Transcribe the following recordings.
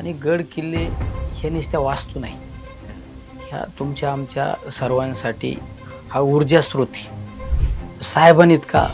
आणि गड किल्ले हे नुसत्या वास्तू नाही, ह्या तुमच्या आमच्या सर्वांसाठी हा ऊर्जा स्रोत आहे. साहेबांनी इतका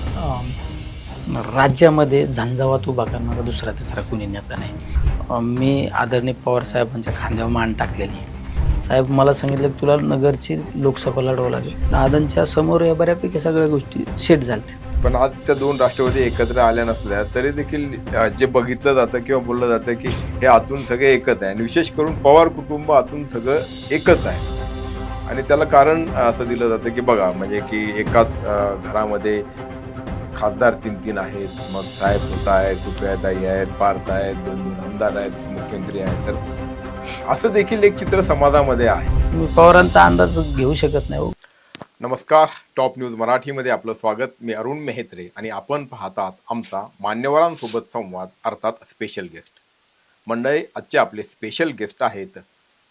राज्यामध्ये झंझावात उभा करणारा दुसरा तिसरा कुणी नेता नाही. मी आदरणीय पवार साहेबांच्या खांद्यावर मान टाकलेली आहे. साहेब मला सांगितलं की तुला नगरची लोकसभा लढवावं लागेल. दादांच्या समोर या बऱ्यापैकी सगळ्या गोष्टी सेट झाल्या. पण आज त्या दोन राष्ट्रवादी एकत्र आल्या नसल्या तरी देखील जे बघितलं जातं किंवा बोललं जातं की हे आतून सगळे एकच आहे आणि विशेष करून पवार कुटुंब आतून सगळं एकच आहे. आणि त्याला कारण असं दिलं जातं की बघा म्हणजे की एकाच घरामध्ये खासदार 3-3 आहेत, मग साहेब स्वतः आहेत, सुप्रियाताई आहेत, पार्थ आहेत, 2 आमदार आहेत, मुख्यमंत्री आहेत. तर असं देखील एक चित्र समाजामध्ये आहे. मी पवारांचा अंदाज घेऊ शकत नाही. नमस्कार, टॉप न्यूज मराठीमध्ये आपलं स्वागत. मी अरुण मेहत्रे आणि आपण पाहतात आमचा मान्यवरांसोबत संवाद, अर्थात स्पेशल गेस्ट. मंडळी, आजचे आपले स्पेशल गेस्ट आहेत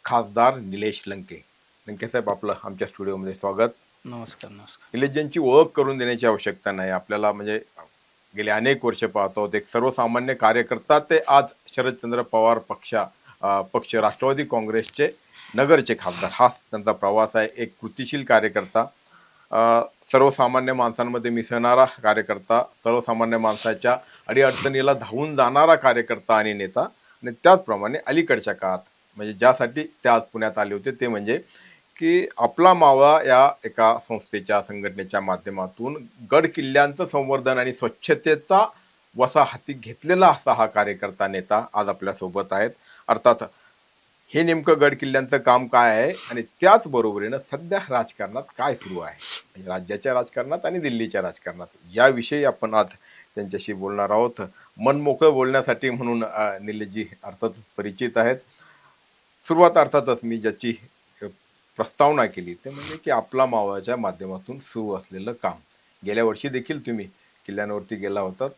खासदार निलेश लंके. लंके साहेब, आपलं आमच्या स्टुडिओमध्ये स्वागत. नमस्कार. नमस्कार. निलेशजींची ओळख करून देण्याची आवश्यकता नाही. आपल्याला म्हणजे गेले अनेक वर्ष पाहतो एक सर्वसामान्य कार्यकर्ता ते आज शरदचंद्र पवार पक्ष राष्ट्रवादी काँग्रेसचे नगरचे खासदार, हा त्यांचा प्रवास आहे. एक कृतिशील कार्यकर्ता, सर्वसामान्य माणसांमध्ये मिसळणारा कार्यकर्ता, सर्वसामान्य माणसाच्या अडीअडचणीला धावून जाणारा कार्यकर्ता आणि नेता. आणि त्याचप्रमाणे अलीकडच्या काळात म्हणजे ज्यासाठी ते आज पुण्यात आले होते ते म्हणजे की आपला मावळा या एका संस्थेच्या संघटनेच्या माध्यमातून गड किल्ल्यांचं संवर्धन आणि स्वच्छतेचा वसा हाती घेतलेला असा हा कार्यकर्ता नेता आज आपल्यासोबत आहेत. अर्थात हे नेमकं गड किल्ल्यांचं काम काय आहे आणि त्याचबरोबरीनं सध्या राजकारणात काय सुरू आहे, म्हणजे राज्याच्या राजकारणात आणि दिल्लीच्या राजकारणात, याविषयी आपण आज त्यांच्याशी बोलणार आहोत. मन मोकळं बोलण्यासाठी म्हणून निलेशजी अर्थात परिचित आहेत. सुरुवात अर्थातच मी ज्याची प्रस्तावना केली ते म्हणजे की आपला मावळाच्या माध्यमातून सुरू असलेलं काम. गेल्या वर्षी देखील तुम्ही किल्ल्यांवरती गेला होतात.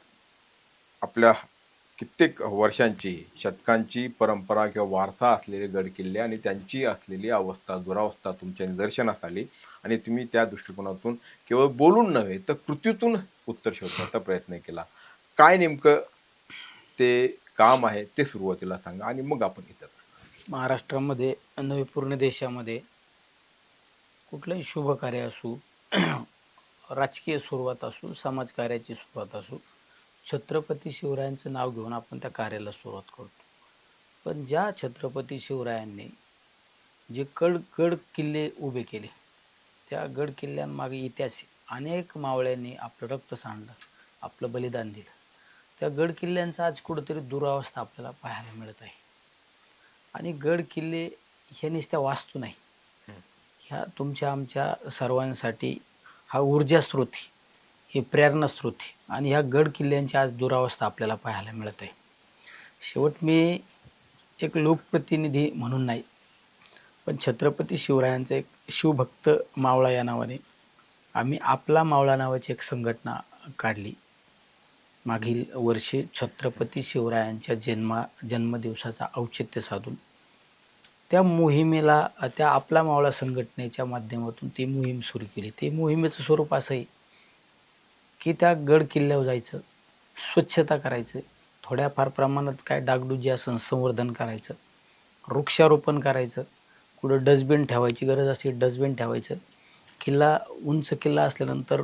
आपल्या कित्येक वर्षांची, शतकांची परंपरा किंवा वारसा असलेले गड किल्ले आणि त्यांची असलेली दुरावस्था तुमच्या निदर्शनास आली आणि तुम्ही त्या दृष्टिकोनातून केवळ बोलून नव्हे तर कृतीतून उत्तर शोधण्याचा प्रयत्न केला. काय नेमकं ते काम आहे ते सुरुवातीला सांगा आणि मग आपण इतर. महाराष्ट्रामध्ये नव्हे पूर्ण देशामध्ये कुठलंही शुभ कार्य असू, राजकीय सुरुवात असू, समाजकार्याची सुरुवात असू, छत्रपती शिवरायांचं नाव घेऊन आपण त्या कार्याला सुरुवात करतो. पण ज्या छत्रपती शिवरायांनी जे गड किल्ले उभे केले, त्या गड किल्ल्यांमागे इतिहास, अनेक मावळ्यांनी आपलं रक्त सांडलं, आपलं बलिदान दिलं. त्या गड किल्ल्यांचा आज कुठंतरी दुरावस्था आपल्याला पाहायला मिळत आहे. आणि गड किल्ले हे नुसत्या वास्तू नाही, ह्या तुमच्या आमच्या सर्वांसाठी हा ऊर्जा स्रोत आहे, हे प्रेरणा स्रोत आहे. आणि ह्या गड किल्ल्यांची आज दुरावस्था आपल्याला पाहायला मिळत आहे. शेवट मी एक लोकप्रतिनिधी म्हणून नाही, पण छत्रपती शिवरायांचं एक शिवभक्त मावळा या नावाने आम्ही आपला मावळा नावाची एक संघटना काढली. मागील वर्षी छत्रपती शिवरायांच्या जन्मदिवसाचा औचित्य साधून त्या मोहिमेला, त्या आपला मावळा संघटनेच्या माध्यमातून ती मोहीम सुरू केली. ते मोहिमेचं स्वरूप असं आहे की त्या गड किल्ल्यावर जायचं, स्वच्छता करायचं, थोड्याफार प्रमाणात काय डागडुजी असं संवर्धन करायचं, वृक्षारोपण करायचं, कुठं डस्टबिन ठेवायची गरज असेल डस्टबिन ठेवायचं. किल्ला उंच किल्ला असल्यानंतर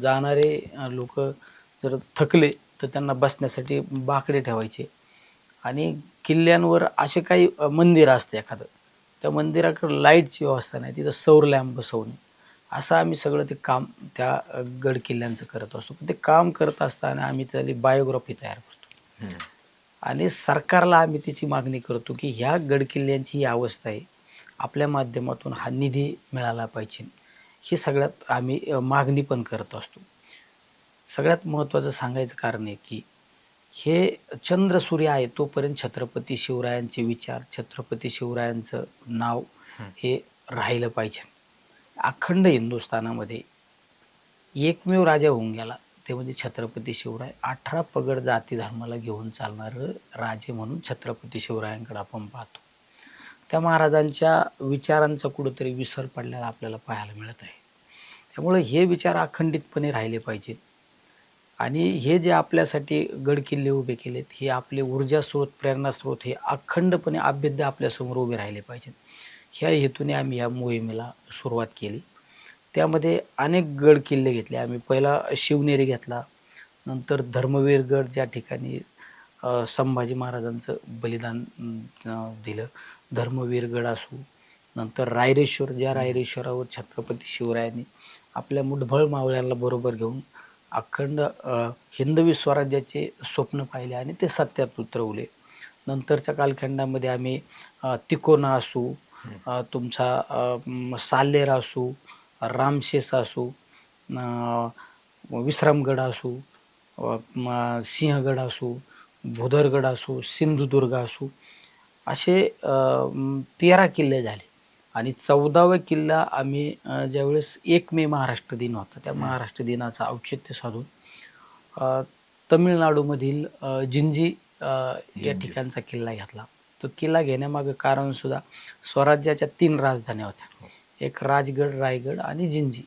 जाणारे लोक जर थकले तर त्यांना बसण्यासाठी बाकडे ठेवायचे. आणि किल्ल्यांवर असे काही मंदिर असतं एखादं, त्या मंदिराकडे लाईटची व्यवस्था नाही, तिथं सौर लॅम्प बसवणे, असं आम्ही सगळं ते काम त्या गड किल्ल्यांचं करत असतो. पण ते काम करत असताना आम्ही त्याची बायोग्राफी तयार करतो आणि सरकारला आम्ही त्याची मागणी करतो की ह्या गड किल्ल्यांची ही अवस्था आहे, आपल्या माध्यमातून हा निधी मिळाला पाहिजे. हे सगळ्यात आम्ही मागणी पण करत असतो. सगळ्यात महत्त्वाचं सांगायचं कारण आहे की हे चंद्र सूर्य आहे तोपर्यंत छत्रपती शिवरायांचे विचार, छत्रपती शिवरायांचं नाव हे राहिलं पाहिजे. अखंड हिंदुस्थानामध्ये एकमेव राजा होऊन गेला ते म्हणजे छत्रपती शिवराय. 18 पगड जाती धर्माला घेऊन चालणारं राजे म्हणून छत्रपती शिवरायांकडे आपण पाहतो. त्या महाराजांच्या विचारांचा कुठंतरी विसर पडलेला आपल्याला पाहायला मिळत आहे. त्यामुळे हे विचार अखंडितपणे राहिले पाहिजेत. आणि हे जे आपल्यासाठी गड किल्ले उभे केलेत, हे आपले ऊर्जा स्रोत, प्रेरणा स्रोत हे अखंडपणे अभेद्य आपल्यासमोर उभे राहिले पाहिजेत. ह्या हेतूने आम्ही या मोहिमेला सुरुवात केली. त्यामध्ये अनेक गड किल्ले घेतले आम्ही. पहिला शिवनेरी घेतला, नंतर धर्मवीरगड ज्या ठिकाणी संभाजी महाराजांचं बलिदान दिलं, धर्मवीरगड असू, नंतर रायरेश्वर, ज्या रायरेश्वरावर छत्रपती शिवरायांनी आपल्या मुठभर मावळ्यांना बरोबर घेऊन अखंड हिंदवी स्वराज्याचे स्वप्न पाहिले आणि ते सत्यात उतरवले. नंतरच्या कालखंडामध्ये आम्ही तिकोना असू, तुमचा साल्हेर असू, रामशेष असू, विश्रामगड असू, सिंहगड असू, भुदरगड असू, सिंधुदुर्ग असू, असे 13 किल्ले झाले. आणि 14वा किल्ला आम्ही ज्यावेळेस 1 मे महाराष्ट्र दिन होता, त्या महाराष्ट्र दिनाचं औचित्य साधून तमिळनाडूमधील जिंजी या ठिकाणचा किल्ला घेतला. तो किल्ला घेण्यामागं कारणसुद्धा स्वराज्याच्या 3 राजधान्या होत्या, एक राजगड, रायगड आणि जिंजी.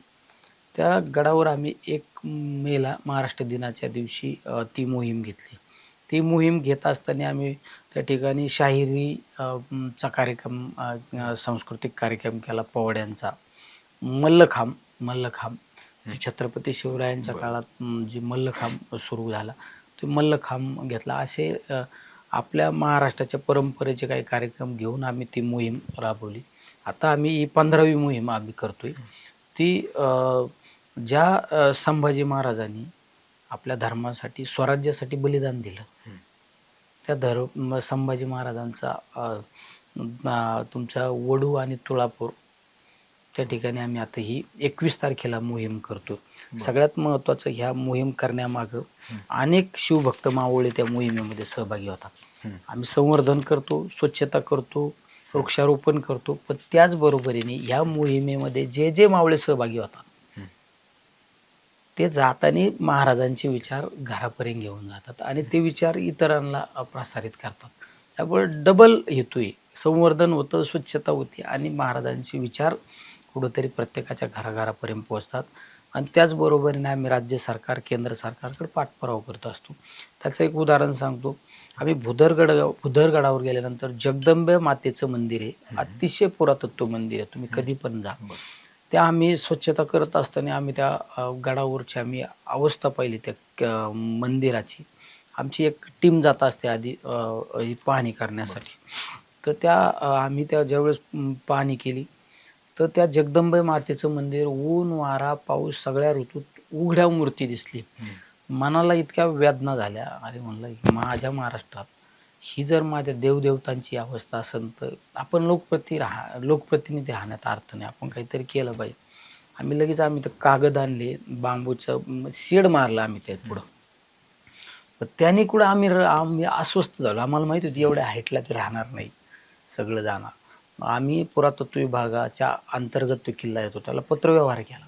त्या गडावर आम्ही 1 मेला महाराष्ट्र दिनाच्या दिवशी ती मोहीम घेतली. ती मोहीम घेत असताना आम्ही त्या ठिकाणी शाहिरी चा कार्यक्रम, सांस्कृतिक कार्यक्रम केला पोवाड्यांचा. मल्लखांब जो छत्रपती शिवरायांच्या काळात जी मल्लखांब सुरू झाला, तो मल्लखांब घेतला. असे आपल्या महाराष्ट्राच्या परंपरेचे काही कार्यक्रम घेऊन आम्ही ती मोहीम राबवली. आता आम्ही ही 15वी मोहीम आम्ही करतोय. ती ज्या संभाजी महाराजांनी आपल्या धर्मासाठी, स्वराज्यासाठी बलिदान दिलं, त्या संभाजी महाराजांचा तुमचा वडू आणि तुळापूर त्या ठिकाणी आम्ही आता ही 21 तारखेला मोहीम करतो. सगळ्यात महत्त्वाचं, ह्या मोहीम करण्यामागं अनेक शिवभक्त मावळे त्या मोहिमेमध्ये सहभागी होतात. आम्ही संवर्धन करतो, स्वच्छता करतो, वृक्षारोपण करतो, पण त्याचबरोबरीने ह्या मोहिमेमध्ये जे जे मावळे सहभागी होतात ते जाताना महाराजांचे विचार घरापर्यंत घेऊन जातात आणि ते विचार इतरांना प्रसारित करतात. त्यामुळे डबल हेतू आहे, संवर्धन होतं, स्वच्छता होती आणि महाराजांचे विचार कुठंतरी प्रत्येकाच्या घराघरापर्यंत पोहोचतात. आणि त्याचबरोबरीने आम्ही राज्य सरकार, केंद्र सरकारकडे पाठपुरावा करत असतो. त्याचं एक उदाहरण सांगतो. आम्ही भुदरगडावर गेल्यानंतर जगदंबे मातेचं मंदिर आहे, अतिशय पुरातत्व मंदिर आहे, तुम्ही कधी पण जा. त्या आम्ही स्वच्छता करत असताना आम्ही त्या गडावरची आम्ही अवस्था पाहिली त्या मंदिराची. आमची एक टीम जात असते आधी पाहणी करण्यासाठी. तर त्या आम्ही त्या ज्यावेळेस पाहणी केली तर त्या जगदंबे मातेचं मंदिर ऊन, वारा, पाऊस सगळ्या ऋतूत उघड्या मूर्ती दिसली. मनाला इतक्या वेदना झाल्या. अरे म्हणलं, माझ्या महाराष्ट्रात ही जर माझ्या देवदेवतांची अवस्था असेल तर आपण लोकप्रतिनिधी राहण्यात अर्थ नाही, आपण काहीतरी केलं पाहिजे. आम्ही लगेच तर कागद आणले, बांबूचं शेड मारलं आम्ही त्या पुढं. पण त्याने कुठं आम्ही अस्वस्थ झालो. आम्हाला माहिती होती एवढ्या हाईटला ते राहणार नाही, सगळं जाणार. आम्ही पुरातत्व विभागाच्या अंतर्गत तो किल्ला येतो, त्याला पत्रव्यवहार केला.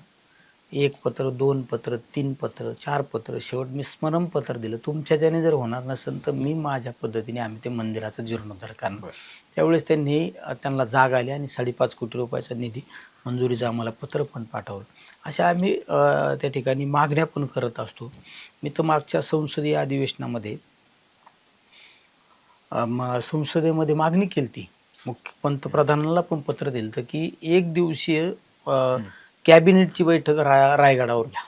1 पत्र, 2 पत्र, 3 पत्र, 4 पत्र, शेवट मी स्मरणपत्र दिलं. तुमच्या ज्याने जर होणार नसेल तर मी माझ्या पद्धतीने आम्ही ते मंदिराचं जीर्णोद्धार करणार. त्यावेळेस त्यांना जाग आली आणि 5.5 कोटी रुपयाचा निधी मंजुरीचं आम्हाला पत्र पण पाठवलं. अशा आम्ही त्या ठिकाणी मागण्या पण करत असतो. मी तर मागच्या संसदीय अधिवेशनामध्ये संसदेमध्ये मागणी केली ती, मुख्य पंतप्रधानांना पण पत्र दिलं होतं की 1 दिवसीय कॅबिनेटची बैठक रायगडावर घ्या.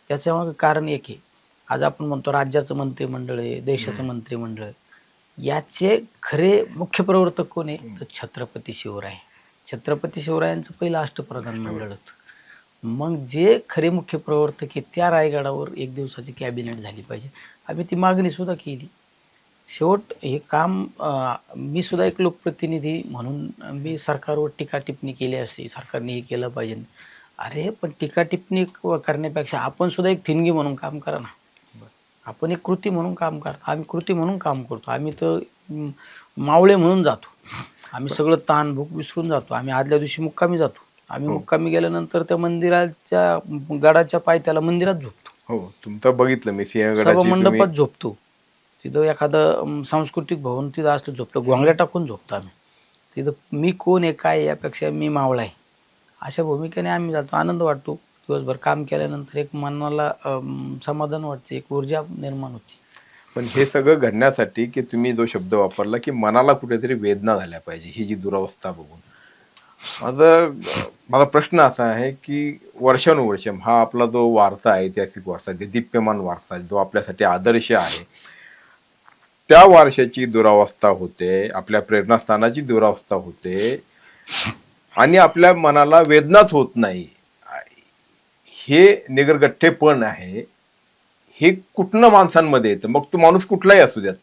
त्याच्यामागं कारण एक आहे, आज आपण म्हणतो राज्याचं मंत्रिमंडळ आहे, देशाचं मंत्रिमंडळ आहे, याचे खरे मुख्य प्रवर्तक कोण आहे तर छत्रपती शिवराय. छत्रपती शिवरायांचं पहिलं अष्टप्रधान मंडळ होतं. मग जे खरे मुख्य प्रवर्तक आहे त्या रायगडावर 1 दिवसाची कॅबिनेट झाली पाहिजे. आम्ही ती मागणी सुद्धा केली. शेवट हे काम मी सुद्धा एक लोकप्रतिनिधी म्हणून मी सरकारवर टीका टिप्पणी केली असते, सरकारने हे केलं पाहिजे. अरे पण टीका टिप्पणी करण्यापेक्षा आपण सुद्धा एक थिनगी म्हणून काम करा ना. आपण एक कृती म्हणून काम करतो, आम्ही कृती म्हणून काम करतो. आम्ही तर मावळे म्हणून जातो, आम्ही सगळं ताण भूक विसरून जातो. आम्ही आदल्या दिवशी मुक्कामी जातो. आम्ही मुक्कामी गेल्यानंतर त्या मंदिराच्या गडाच्या पायथ्याला मंदिरात झोपतो. हो, तुमचं बघितलं मी, सभा मंडपात झोपतो. तिथं एखादं सांस्कृतिक भवन तिथं असलं झोपतो, घोंगड्या टाकून झोपतो आम्ही. तिथं मी कोण आहे काय यापेक्षा मी मावळा आहे, अशा भूमिकेने आम्ही जातो. आनंद वाटतो. दिवसभर काम केल्यानंतर एक मनाला समाधान वाटते, एक ऊर्जा निर्माण होते. पण हे सगळं घडण्यासाठी की तुम्ही जो शब्द वापरला की मनाला कुठेतरी वेदना झाल्या पाहिजे ही जी दुरावस्था बघून, माझा प्रश्न असा आहे की वर्षानुवर्ष हा आपला जो वारसा आहे, ऐतिहासिक वारसा, दीप्यमान वारसा जो आपल्यासाठी आदर्श आहे, त्या वारशाची दुरावस्था होते, आपल्या प्रेरणास्थानाची दुरावस्था होते आणि आपल्या मनाला वेदनाच होत नाही. हे निगरगठ्ठेपण आहे. हे कुठनं माणसांमध्ये येतं, मग तो माणूस कुठलाही असू द्यात.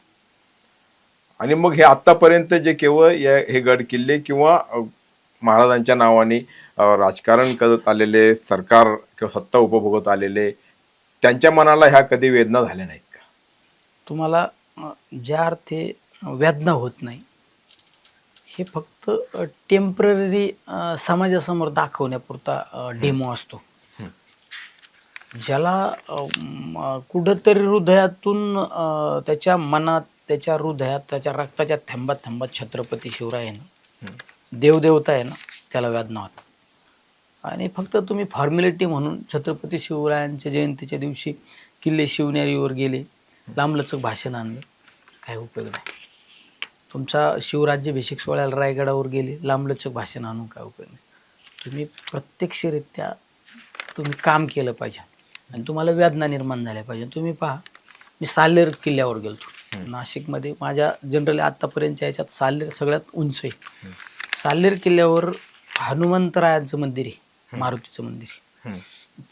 आणि मग हे आतापर्यंत जे केवळ हे गड किल्ले किंवा महाराजांच्या नावाने राजकारण करत आलेले, सरकार किंवा सत्ता उपभोगत आलेले, त्यांच्या मनाला ह्या कधी वेदना झाल्या नाहीत का? तुम्हाला ज्या अर्थी वेदना होत नाही, हे फक्त टेम्पररी समाजासमोर दाखवण्यापुरता डेमो असतो. ज्याला कुठंतरी हृदयातून त्याच्या मनात, त्याच्या हृदयात, त्याच्या रक्ताच्या थेंबात थेंबात छत्रपती शिवराय आहे ना, देवदेवता आहे ना, त्याला वेदना होतात. आणि फक्त तुम्ही फॉर्मॅलिटी म्हणून छत्रपती शिवरायांच्या जयंतीच्या दिवशी किल्ले शिवनेरीवर गेले, लांबलचक भाषण आणलं, काय उपयोग नाही. तुमचा शिवराज्याभिषेक सोहळ्याला रायगडावर गेले, लांबलचक भाषण आणून काय उपयोग नाही. तुम्ही प्रत्यक्षरित्या तुम्ही काम केलं पाहिजे आणि तुम्हाला वेदना निर्माण झाल्या पाहिजे. तुम्ही पहा, मी साल्हेर किल्ल्यावर गेलतो नाशिकमध्ये. माझ्या जनरली आत्तापर्यंतच्या याच्यात साल्हेर सगळ्यात उंच आहे. साल्हेर किल्ल्यावर हनुमंतरायांचं मंदिर आहे, मारुतीचं मंदिर आहे,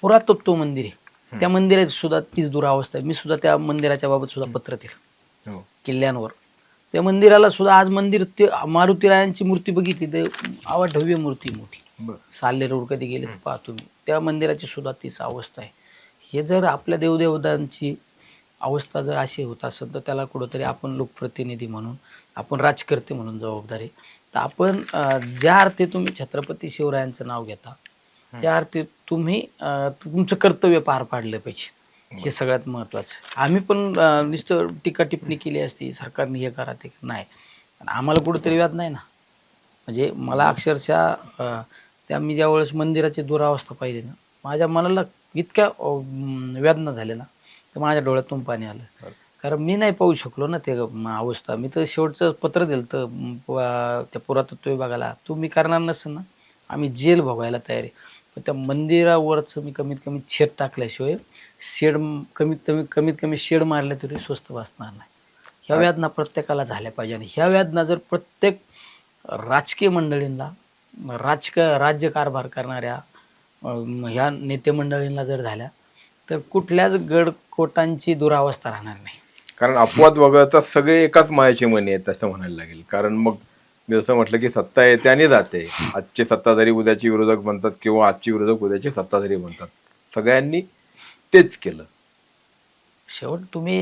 पुरातत्व मंदिर आहे. त्या मंदिराची सुद्धा तीच दुरावस्था आहे. मी सुद्धा त्या मंदिराच्या बाबत सुद्धा पत्र दिलं किल्ल्यांवर. त्या मंदिराला सुद्धा आज मंदिर, ते मारुतीरायांची मूर्ती बघितली तर अवाढव्य मूर्ती मोठी. साल्हेरवर कधी गेले तर पहा तुम्ही, त्या मंदिराची सुद्धा तीच अवस्था आहे. हे जर आपल्या देवदेवतांची अवस्था जर अशी होत असेल तर त्याला कुठंतरी आपण लोकप्रतिनिधी म्हणून, आपण राजकर्ते म्हणून जबाबदारी. तर आपण ज्या अर्थी तुम्ही छत्रपती शिवरायांचं नाव घेता, त्या अर्थी तुम्ही तुमचं कर्तव्य पार पाडलं पाहिजे. हे सगळ्यात महत्त्वाचं. आम्ही पण नुसतं टीका टिप्पणी केली असती, सरकारने हे करा ते नाही, पण आम्हाला कुठंतरी व्याज नाही ना. म्हणजे मला अक्षरशः त्या मी ज्यावेळेस मंदिराची दुरावस्था पाहिली ना, माझ्या मनाला इतक्या वेदना झाल्या ना, तर माझ्या डोळ्यातून पाणी आलं. कारण मी नाही पाहू शकलो ना ते अवस्था. मी तर शेवटचं पत्र दिलं तर त्या पुरातत्व विभागाला, तुम्ही करणार नसेल ना, आम्ही जेल भोगायला तयार आहे. पण त्या मंदिरावरचं मी कमीत कमी शेड टाकल्याशिवाय, कमीत कमी शेड मारल्या तरी स्वस्त बसणार नाही. ह्या वेदना प्रत्येकाला झाल्या पाहिजे. आणि ह्या वेदना जर प्रत्येक राजकीय मंडळींना, राज्यकारभार करणाऱ्या ह्या नेते मंडळींना जर झाल्या तर कुठल्याच गडकोटांची दुरावस्था राहणार नाही. कारण अपवाद वगळता सगळे एकाच मायाची मणी आहेत असं म्हणायला लागेल. कारण मग मी जसं म्हटलं की सत्ता येते आणि जाते. आजचे सत्ताधारी उद्याचे विरोधक बनतात किंवा आजचे विरोधक उद्याचे सत्ताधारी बनतात. सगळ्यांनी तेच केलं. शेवट तुम्ही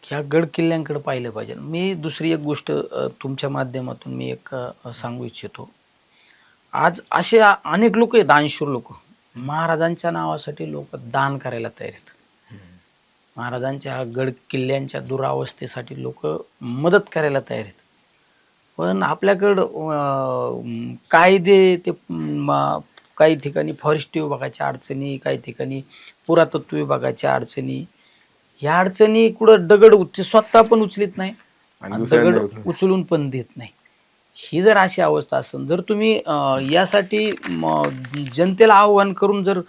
ह्या गड किल्ल्यांकडे पाहिलं पाहिजे. मी दुसरी एक गोष्ट तुमच्या माध्यमातून मी एक सांगू इच्छितो. आज असे अनेक लोक आहेत, दानशूर लोक, महाराजांच्या नावासाठी लोक दान करायला तयार आहेत. महाराजांच्या गड किल्ल्यांच्या दुरावस्थेसाठी लोक मदत करायला तयार आहेत. पण आपल्याकडं कायदे, ते काही ठिकाणी फॉरेस्ट विभागाच्या अडचणी, काही ठिकाणी पुरातत्व विभागाच्या अडचणी, ह्या अडचणी कुठं दगड स्वतः पण उचलीत नाही आणि दगड उचलून पण देत नाही. ही जर अशी अवस्था असेल, जर तुम्ही यासाठी जनतेला आव्हान करून जर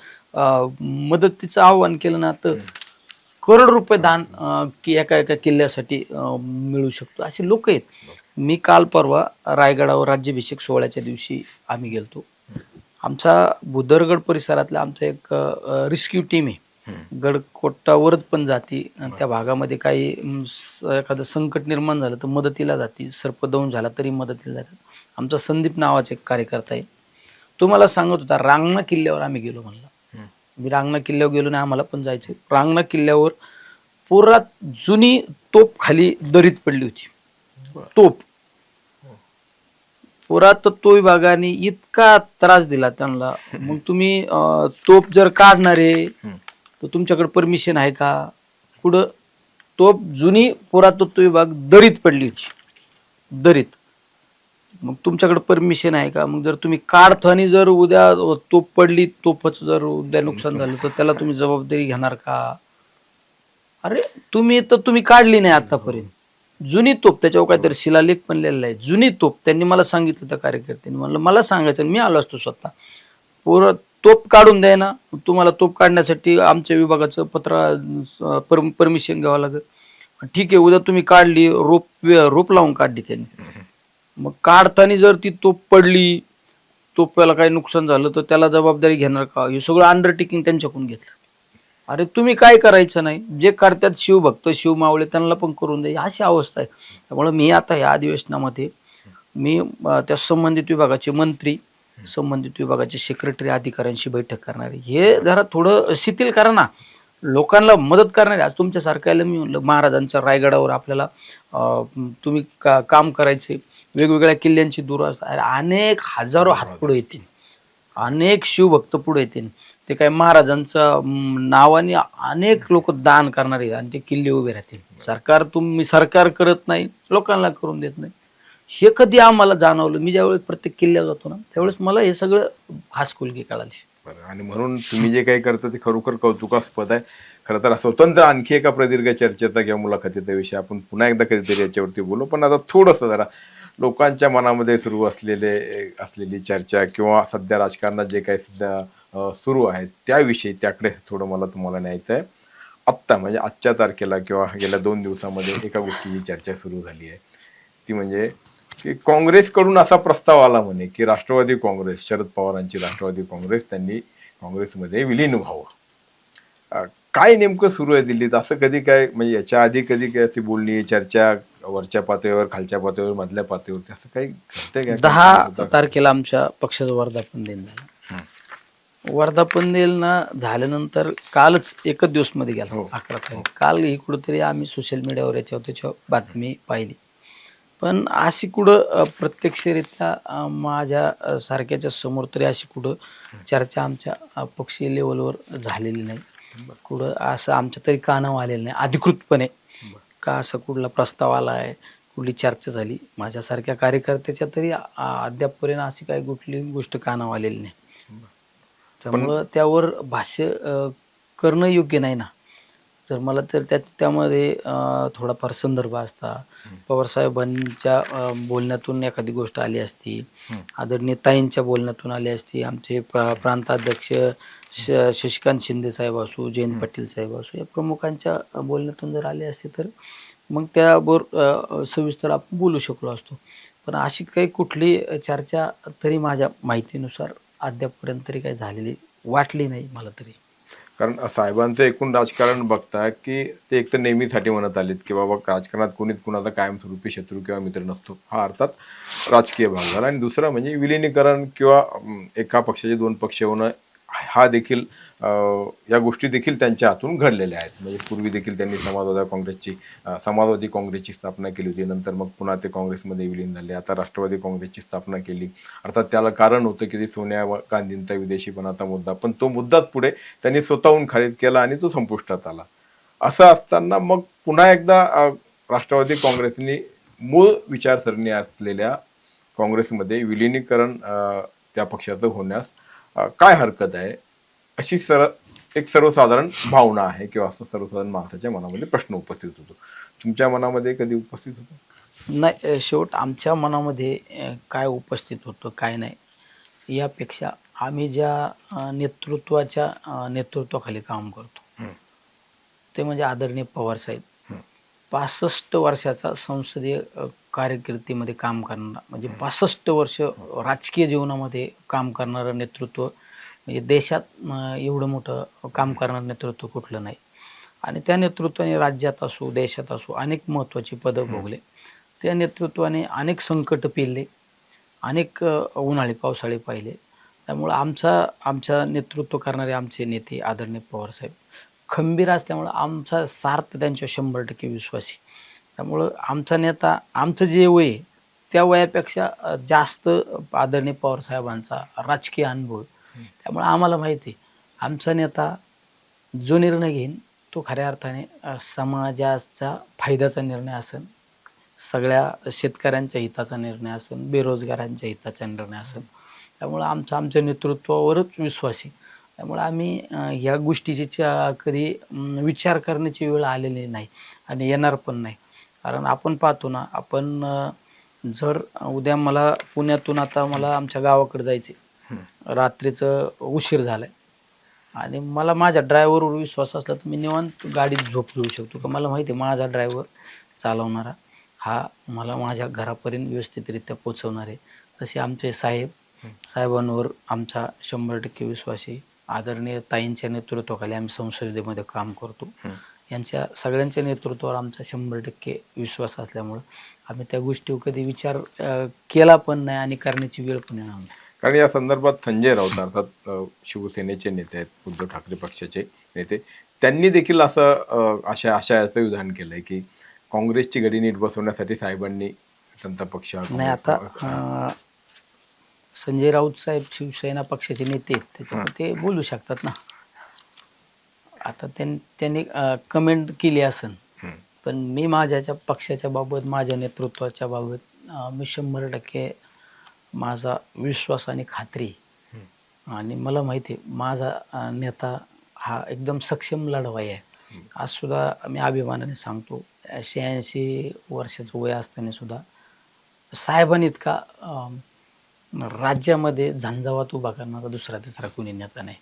मदतीचं आव्हान केलं ना, तर करोड रुपये दान एका किल्ल्यासाठी मिळू शकतो. असे लोक आहेत. मी काल परवा रायगडावर राज्याभिषेक सोहळ्याच्या दिवशी आम्ही गेलतो. आमचा भुदरगड परिसरातला आमचा एक रेस्क्यू टीम आहे. गडकोटावरच पण जाती, त्या भागामध्ये काही एखादं संकट निर्माण झालं तर मदतीला जाती, सर्पदंश झाला तरी मदतीला जातात. आमचा संदीप नावाचा एक कार्यकर्ता आहे. तो मला सांगत होता, रांगणा किल्ल्यावर आम्ही गेलो. म्हणलं मी रांगणा किल्ल्यावर गेलो नाही, आम्हाला पण जायचं. रांगणा किल्ल्यावर पुरात जुनी तोप खाली दरीत पडली होती. तोप पुरातत्व विभागाने इतका त्रास दिला त्यांना. मग तुम्ही तोप जर काढणारे तर तुमच्याकडे परमिशन आहे का? पुढं तोप जुनी पुरातत्व विभाग दरीत पडली होती, दरीत. मग तुमच्याकडे परमिशन आहे का? मग जर तुम्ही काढताना जर उद्या तोफ पडली, तोफच जर उद्या नुकसान झालं तर त्याला तुम्ही जबाबदारी घेणार का? अरे तुम्ही काढली नाही आतापर्यंत. जुनी तोफ, त्याच्यावर काहीतरी शिलालेख पण लिहिलेला आहे. जुनी तोफ त्यांनी मला सांगितलं, त्या कार्यकर्त्यांनी म्हणलं मला सांगायचं आणि मी आलो असतो स्वतः. पोरं तोफ काढून द्याय ना, तुम्हाला तोफ काढण्यासाठी आमच्या विभागाचं परमिशन घ्यावं लागेल. ठीक आहे, उद्या तुम्ही काढली, रोप लावून काढली त्यांनी. मग काढताना जर ती तोफ पडली, तोफाला काही नुकसान झालं तर त्याला जबाबदारी घेणार का? हे सगळं अंडरटेकिंग त्यांच्याकडून घेतलं. अरे तुम्ही काय करायचं नाही, जे करतात शिवभक्त शिवमावळे त्यांना पण करून द्या, अशी अवस्था आहे. त्यामुळे मी आता या अधिवेशनामध्ये मी त्या संबंधित विभागाचे मंत्री, संबंधित विभागाचे सेक्रेटरी अधिकाऱ्यांशी बैठक करणार आहे. हे जरा थोडं शिथिल करा ना, लोकांना मदत करणारे. आज तुमच्यासारख्याला मी म्हणलं महाराजांच्या रायगडावर आपल्याला तुम्ही काम करायचे, वेगवेगळ्या किल्ल्यांची दुरावस्था, अनेक हजारो हात पुढे येतील, अनेक शिवभक्त पुढे येतील. ते काय महाराजांचं नावाने अनेक लोक दान करणार आहेत आणि ते किल्ले उभे राहतील. सरकार करत नाही, लोकांना करून देत नाही. हे कधी आम्हाला जाणवलं, मी ज्यावेळेस प्रत्येक किल्ल्यावर जातो ना त्यावेळेस मला हे सगळं खास खुलगी कळाली. बरं, आणि म्हणून तुम्ही जे काही करता ते खरोखर कौतुकास्पद आहे. खरं तर स्वतंत्र आणखी एका प्रदीर्घ चर्चेचा किंवा मुलाखतीचा विषय आपण पुन्हा एकदा कधीतरी याच्यावरती बोलू. पण आता थोडंसं जरा लोकांच्या मनामध्ये सुरू असलेली चर्चा किंवा सध्या राजकारणात जे काही सध्या सुरू आहे त्याविषयी, त्याकडे थोडं मला तुम्हाला न्यायचं आहे. आत्ता म्हणजे आजच्या तारखेला किंवा गेल्या 2 दिवसामध्ये एका गोष्टीची चर्चा सुरू झाली आहे, ती म्हणजे की काँग्रेसकडून असा प्रस्ताव आला म्हणे की राष्ट्रवादी काँग्रेस, शरद पवारांची राष्ट्रवादी काँग्रेस, त्यांनी काँग्रेसमध्ये विलीन व्हावं. काय नेमकं सुरू आहे दिल्लीत? असं कधी काय म्हणजे याच्या आधी कधी काय अशी बोलणी, चर्चा वरच्या पातळीवर, खालच्या पातळीवर, मधल्या पातळीवरती असं काही घडतंय का? 10 तारखेला आमच्या पक्षाचं वर्धापन दिन झालं. वर्धापन दिन झाल्यानंतर कालच एकच दिवस मध्ये गेला, 11 तारीख. काल ही कुठंतरी आम्ही सोशल मीडियावर त्याच्यावर बातमी पाहिली. पण अशी कुठं प्रत्यक्षरित्या माझ्या सारख्याच्या समोर तरी अशी कुठं चर्चा आमच्या पक्षीय लेवलवर झालेली नाही. कुठं असं आमच्या तरी कानावर आलेलं नाही अधिकृतपणे का असं कुठला प्रस्ताव आला आहे, कुठली चर्चा झाली. माझ्यासारख्या कार्यकर्त्याच्या तरी अद्यापपर्यंत अशी काही कुठली गोष्ट कानावर आलेली नाही. त्यामुळं त्यावर भाष्य करणं योग्य नाही ना. तर मला तर त्यामध्ये थोडाफार संदर्भ असता, पवारसाहेबांच्या बोलण्यातून एखादी गोष्ट आली असती, आदरणीय ताईंच्या बोलण्यातून आली असती, आमचे प्रांताध्यक्ष शशिकांत शिंदे साहेब असो, जयंत पाटील साहेब असो, या प्रमुखांच्या बोलण्यातून जर आले असते तर मग त्यावर सविस्तर आपण बोलू शकलो असतो. पण अशी काही कुठली चर्चा तरी माझ्या माहितीनुसार अद्यापपर्यंत तरी काही झालेली वाटली नाही मला तरी. कारण साहेबांचं एकूण राजकारण बघता की ते एक तर नेहमीसाठी म्हणत आलेत की बाबा राजकारणात कोणीच कुणाचा कायमस्वरूपी शत्रू किंवा मित्र नसतो, हा अर्थात राजकीय भाग झाला. आणि दुसरं म्हणजे विलिनीकरण किंवा एका पक्षाचे 2 पक्ष होणं, हा देखील या गोष्टी देखील त्यांच्या हातून घडलेल्या आहेत. म्हणजे पूर्वी देखील त्यांनी समाजवादी काँग्रेसची स्थापना केली होती, नंतर मग पुन्हा ते काँग्रेसमध्ये विलीन झाले, आता राष्ट्रवादी काँग्रेसची स्थापना केली. अर्थात त्याला कारण होतं की ते सोनिया गांधींचा विदेशीपणाचा मुद्दा, पण तो मुद्दाच पुढे त्यांनी स्वतःहून खारिज केला आणि तो संपुष्टात आला. असं असताना मग पुन्हा एकदा राष्ट्रवादी काँग्रेसने मूळ विचारसरणी असलेल्या काँग्रेसमध्ये विलिनीकरण त्या पक्षाचं होण्यास काय हरकत आहे, अशी एक सर्वसाधारण भावना आहे किंवा असं सर्वसाधारण माणसाच्या मनामध्ये प्रश्न उपस्थित होतो. तुमच्या मनामध्ये कधी उपस्थित होतो? नाही, शेवट आमच्या मनामध्ये काय उपस्थित होतं काय नाही यापेक्षा आम्ही ज्या नेतृत्वाखाली काम करतो ते म्हणजे आदरणीय पवारसाहेब, 65 वर्षाचा संसदीय कारकिर्दीमध्ये काम करणारा, म्हणजे 65 वर्ष राजकीय जीवनामध्ये काम करणारं नेतृत्व, म्हणजे देशात एवढं मोठं काम करणारं नेतृत्व कुठलं नाही. आणि त्या नेतृत्वाने राज्यात असो देशात असो अनेक महत्त्वाची पदं भोगले. त्या नेतृत्वाने अनेक संकट पेलले, अनेक उन्हाळे पावसाळे पाहिले. त्यामुळं आमच्या नेतृत्व करणारे आमचे नेते आदरणीय पवारसाहेब खंबीर असल्यामुळं आमचा सार्थ त्यांच्या 100% विश्वासी. त्यामुळं आमचा नेता, आमचं जे वय त्या वयापेक्षा जास्त आदरणीय पवारसाहेबांचा राजकीय अनुभव. त्यामुळं आम्हाला माहिती आहे आमचा नेता जो निर्णय घेईन तो खऱ्या अर्थाने समाजाचा फायद्याचा निर्णय असेल, सगळ्या शेतकऱ्यांच्या हिताचा निर्णय असेल, बेरोजगारांच्या हिताचा निर्णय असेल. त्यामुळं आमच्या नेतृत्वावरच विश्वास आहे. त्यामुळे आम्ही ह्या गोष्टीची कधी विचार करण्याची वेळ आलेली नाही आणि येणार पण नाही. कारण आपण पाहतो ना, आपण जर उद्या मला पुण्यातून आता मला आमच्या गावाकडे जायचं आहे, रात्रीचं उशीर झाला आहे आणि मला माझ्या ड्रायव्हरवर विश्वास असला तर मी निवांत गाडीत झोप घेऊ शकतो. का मला माहिती आहे माझा ड्रायव्हर चालवणारा हा मला माझ्या घरापर्यंत व्यवस्थितरित्या पोचवणार आहे. तसे आमचे साहेबांवर आमचा 100% विश्वास आहे. आदरणीय ताईंच्या नेतृत्वाखाली आम्ही संसदेमध्ये काम करतो. यांच्या सगळ्यांच्या नेतृत्वावर आमचा 100% विश्वास असल्यामुळं आम्ही त्या गोष्टीवर कधी विचार केला पण नाही आणि करण्याची वेळ पण येणार नाही. कारण या संदर्भात संजय राऊत अर्थात शिवसेनेचे नेते आहेत, उद्धव ठाकरे पक्षाचे नेते, त्यांनी देखील असं आशयाचं विधान केलंय की काँग्रेसची घडी नीट बसवण्यासाठी साहेबांनी जनता पक्ष नाही. आता संजय राऊत साहेब शिवसेना पक्षाचे नेते आहेत, त्याच्यामुळे ते बोलू शकतात ना. आता त्यांनी कमेंट केली असेल, पण मी माझ्या पक्षाच्या बाबत, माझ्या नेतृत्वाच्या बाबत मी 100% माझा विश्वास आणि खात्री आणि मला माहिती आहे माझा नेता हा एकदम सक्षम लढवाई आहे. आज सुद्धा मी अभिमानाने सांगतो, 86 वर्षाचं वय असताना सुद्धा साहेबांनी इतका राज्यामध्ये झंझावात उभा करणारा दुसरा तिसरा कोणी नेता नाही.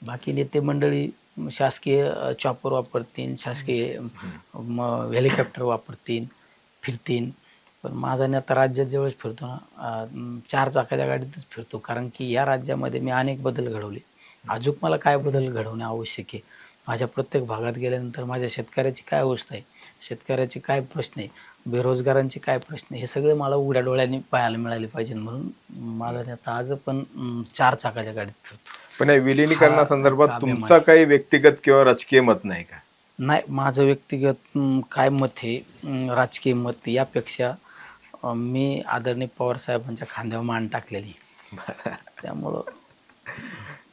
बाकी नेते मंडळी शासकीय चॉपर वापरतील, शासकीय हेलिकॉप्टर वापरतील, फिरतील, पण माझा नेता राज्यात ज्यावेळेस फिरतो ना, 4 चाकाच्या गाडीतच फिरतो. कारण की या राज्यामध्ये मी अनेक बदल घडवले. अजून मला काय बदल घडवणे आवश्यक आहे. माझ्या प्रत्येक भागात गेल्यानंतर माझ्या शेतकऱ्याची काय अवस्था आहे, शेतकऱ्याचे काय प्रश्न आहे, बेरोजगारांचे काय प्रश्न आहे, हे सगळे मला उघड्या डोळ्यांनी पाहायला मिळाले पाहिजे. म्हणून माझा नेता आज पण 4 चाकाच्या गाडीत फिरतो. पण या विलिनीकरणासंदर्भात तुमचं काही व्यक्तिगत किंवा राजकीय मत नाही का? नाही, माझं व्यक्तिगत काय मत आहे, राजकीय मत यापेक्षा मी आदरणीय पवार साहेबांच्या खांद्यावर मान टाकलेली. त्यामुळं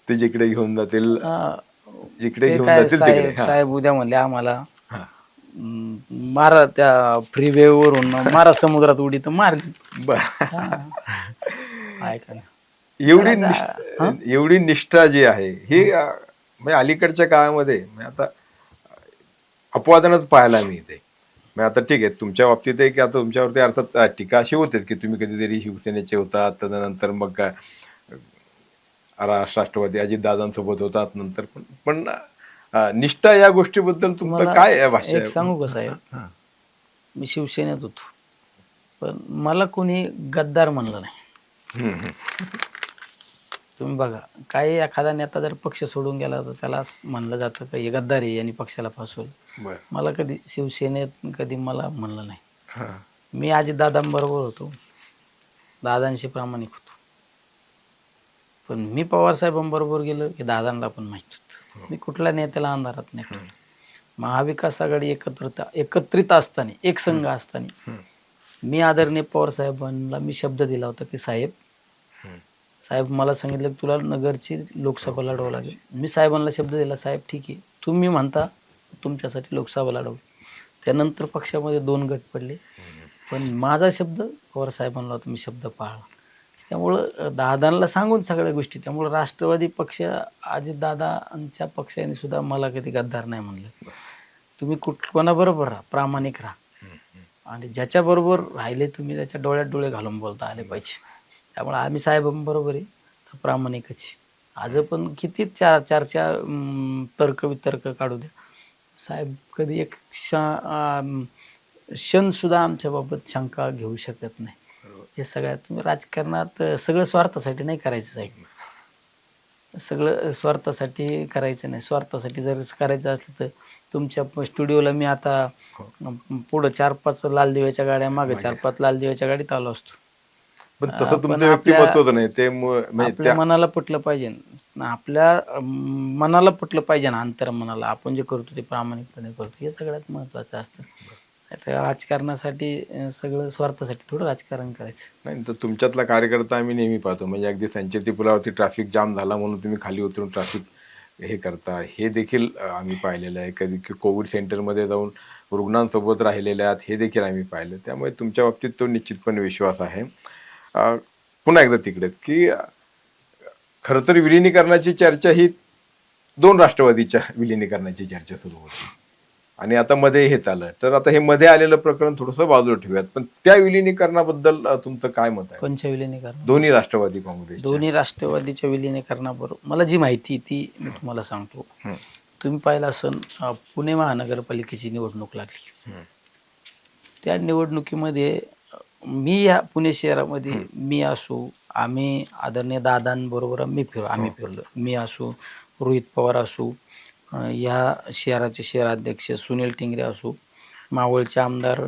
ते जिकडे घेऊन जातील, जिकडे ते घेऊन काय जातील तिकडे. साहेब उद्या म्हणले आम्हाला मारा त्या फ्रीवेवरून मारा समुद्रात उडी, तर मारली. ऐका ना, एवढी निष्ठा जी आहे ही म्हणजे अलीकडच्या काळामध्ये म्हणजे आता अपवादानच पाहायला मिळते. मग आता ठीक आहे, तुमच्या बाबतीत आहे की आता तुमच्यावरती अर्थात टीका अशी होतेच की तुम्ही कधीतरी शिवसेनेचे होतात, तदनंतर मग राष्ट्रवादी अजितदादांसोबत होतात नंतर, पण निष्ठा या गोष्टीबद्दल तुमचं काय भाष्य एक आहे? सांगू का साहेब, मी शिवसेनेत होतो, पण मला कोणी गद्दार म्हणलं नाही. तुम्ही बघा, काही एखादा नेता जर पक्ष सोडून गेला तर त्याला म्हणलं जातं का हे गद्दार आहे यांनी पक्षाला फसवलं. मला कधी शिवसेनेत कधी मला म्हणलं नाही. मी अजितदादांबरोबर होतो, दादांशी प्रामाणिक होतो, पण मी पवारसाहेबांबरोबर गेलो हे दादांना पण माहीत होतं. मी कुठल्या नेत्याला अंधारात नाही ठेवलं. महाविकास आघाडी एकत्रित असताना, एक संघ असताना मी आदरणीय पवारसाहेबांना मी शब्द दिला होता की साहेब मला सांगितलं की तुला नगरची लोकसभा लढवावं लागेल. मी साहेबांना शब्द दिला, साहेब ठीक आहे, तुम्ही म्हणता तुमच्यासाठी लोकसभा लढवली. त्यानंतर पक्षामध्ये 2 गट पडले, पण माझा शब्द पवार साहेबांना होता, मी शब्द पाळला. त्यामुळं दादांना सांगून सगळ्या गोष्टी, त्यामुळं राष्ट्रवादी पक्ष अजितदादांच्या पक्षाने सुद्धा मला कधी गद्दार नाही म्हणलं. तुम्ही कोणाबरोबर राहा, प्रामाणिक राहा, आणि ज्याच्याबरोबर राहिले तुम्ही त्याच्या डोळ्यात डोळे घालून बोलता आले पाहिजे. त्यामुळे आम्ही साहेबांबरोबर आहे तर प्रामाणिकच आहे. आज पण किती चर्चा तर्क काढू द्या, साहेब कधी एक क्षणसुद्धा आमच्याबाबत शंका घेऊ शकत नाही. हे सगळ्यात तुम्ही राजकारणात सगळं स्वार्थासाठी नाही करायचं साहेब, सगळं स्वार्थासाठी करायचं नाही. स्वार्थासाठी जर करायचं असलं तर तुमच्या स्टुडिओला मी आता पुढं 4-5 लाल दिव्याच्या गाड्या, मागे 4-5 लाल दिव्याच्या गाडीत आलो असतो. पण तसं तुमचं व्यक्तिमत्व नाही ते, आपल्या मनाला पटलं पाहिजे, आपल्या मनाला पटलं पाहिजे ना, अंतर मनाला आपण जे करतो ते प्रामाणिकपणे करतो, हे सगळ्यात महत्त्वाचं असतं. राजकारणासाठी सगळं स्वार्थासाठी थोडं राजकारण करायचं नाही. तर तुमच्यातला कार्यकर्ता आम्ही नेहमी पाहतो, म्हणजे अगदी संचेती पुलावरती ट्रॅफिक जाम झाला म्हणून तुम्ही खाली उतरून ट्रॅफिक हे करता हे देखील आम्ही पाहिलेलं आहे. कधी की कोविड सेंटरमध्ये जाऊन रुग्णांसोबत राहिलेले आहात हे देखील आम्ही पाहिलं. त्यामुळे तुमच्या बाबतीत तो निश्चितपणे विश्वास आहे. अ, पुन्हा एकदा तिकडेच की खरं तर विलिनीकरणाची चर्चा ही 2 राष्ट्रवादीच्या विलिनीकरणाची चर्चा सुरू होती. आणि आता मध्ये हे आलं. तर आता हे मध्ये आलेलं प्रकरण थोडंसं बाजूला ठेवूयात. पण त्या विलिनीकरणाबद्दल तुमचं काय मत आहे? कोणच्या विलिनीकरण? दोन्ही राष्ट्रवादी काँग्रेसच्या. दोन्ही राष्ट्रवादीच्या विलिनीकरणाबरोबर मला जी माहिती आहे ती मी तुम्हाला सांगतो. हं. तुम्ही पाहिलं असन पुणे महानगरपालिकेची निवडणूक लागली. हं. त्या निवडणुकीमध्ये मी या पुणे शहरामध्ये मी असो, आम्ही आदरणीय दादांबरोबर आम्ही फिरलो. मी असो, रोहित पवार असो, या शहराचे शहराध्यक्ष सुनील टिंगरे असो, मावळचे आमदार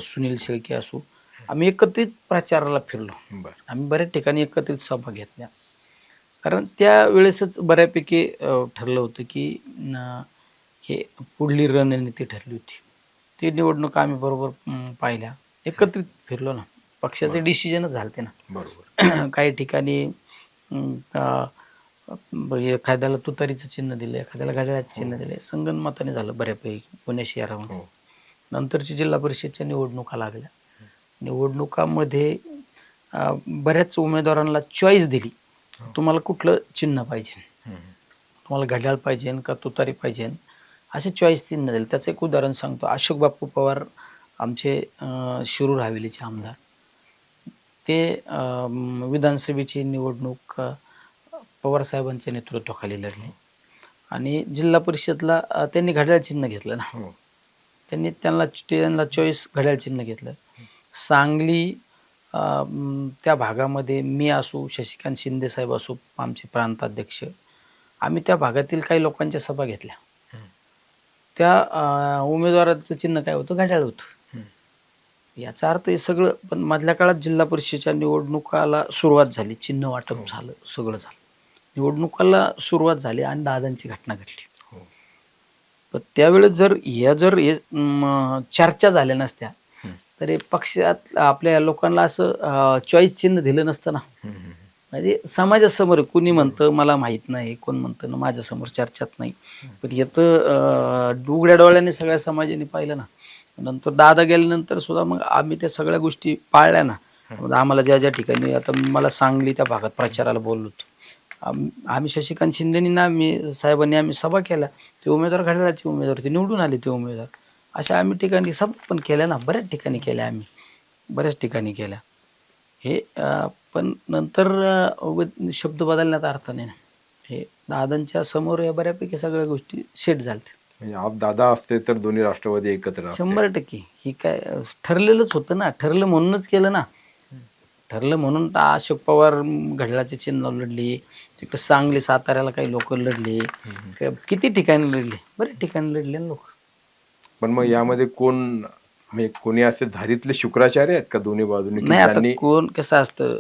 सुनील शेळके असो, आम्ही एकत्रित प्रचाराला फिरलो. बरं. आम्ही बऱ्याच ठिकाणी एकत्रित सभा घेतल्या. कारण त्यावेळेसच बऱ्यापैकी ठरलं होतं की हे पुढली रणनीती ठरली होती. ती निवडणूक आम्ही बरोबर पाहिल्या. एकत्रित फिरलो ना. पक्षाचे डिसिजनच झालते ना. बरोबर. काही ठिकाणी एखाद्याला तुतारीचं चिन्ह दिलं, एखाद्याला घड्याळाचं चिन्ह दिलं. संगनमताने झालं बऱ्यापैकी पुणे शहरामध्ये. हो. नंतरची जिल्हा परिषदच्या निवडणुका लागल्या. निवडणुकामध्ये बऱ्याच उमेदवारांना चॉईस दिली. तुम्हाला कुठलं चिन्ह पाहिजे, तुम्हाला घड्याळ पाहिजे का तुतारी पाहिजे, असे चॉईस चिन्ह दिले. त्याचं एक उदाहरण सांगतो. अशोक बापू पवार आमचे शिरूर हवेलीचे आमदार, ते विधानसभेची निवडणूक पवारसाहेबांच्या नेतृत्वाखाली लढले आणि जिल्हा परिषदला त्यांनी घड्याळ चिन्ह घेतलं ना. त्यांना चॉईस घड्याळ चिन्ह घेतलं. सांगली त्या भागामध्ये मी असो, शशिकांत शिंदेसाहेब असो, आमचे प्रांताध्यक्ष, आम्ही त्या भागातील काही लोकांच्या सभा घेतल्या. त्या उमेदवाराचं चिन्ह काय होतं? घड्याळ होतं. याचा अर्थ हे सगळं. पण मधल्या काळात जिल्हा परिषदेच्या निवडणुकाला सुरुवात झाली, चिन्ह वाटप झालं, सगळं झालं. निवडणुकाला सुरुवात झाली आणि दादांची घटना घडली. पण त्यावेळेस जर चर्चा झाल्या नसत्या तर पक्षात आपल्या लोकांना असं चॉईस चिन्ह दिलं नसतं ना. म्हणजे समाजासमोर कुणी म्हणतं मला माहीत नाही, कोण म्हणतं ना माझ्यासमोर चर्चात नाही. पण येतं उघड्या डोळ्याने सगळ्या समाजाने पाहिलं ना. नंतर दादा गेल्यानंतर सुद्धा मग आम्ही त्या सगळ्या गोष्टी पाळल्या ना. आम्हाला ज्या ज्या ठिकाणी, आता मला सांगली त्या भागात प्रचाराला बोललो होतो. आम्ही शशिकांत शिंदेनी साहेबांनी आम्ही सभा केल्या. ते उमेदवार घड्याळाचे उमेदवार, ते निवडून आले ते उमेदवार. अशा आम्ही ठिकाणी सभा पण केल्या ना, बऱ्याच ठिकाणी केल्या आम्ही, बऱ्याच ठिकाणी केल्या. हे पण नंतर शब्द बदलण्यात अर्थ नाही ना. हे दादांच्या समोर या बऱ्यापैकी सगळ्या गोष्टी सेट झाल्या. म्हणजे आप दादा असते तर दोन्ही राष्ट्रवादी एकत्र असते. 100% ही काय ठरलेलंच होतं ना. ठरलं म्हणूनच केलं ना. ठरलं म्हणून तर अशोक पवार घड्याळाचे चिन्ह लढले. तिकडे सांगली साताऱ्याला काही लोक लढले, किती ठिकाणी लढले, बरेच ठिकाणी लढले लोक. पण मग यामध्ये म्हणजे कोणी असे धारीतले शुक्राचार्य आहेत का दोन्ही बाजूनी? नाही, आता कोण कसं असतं,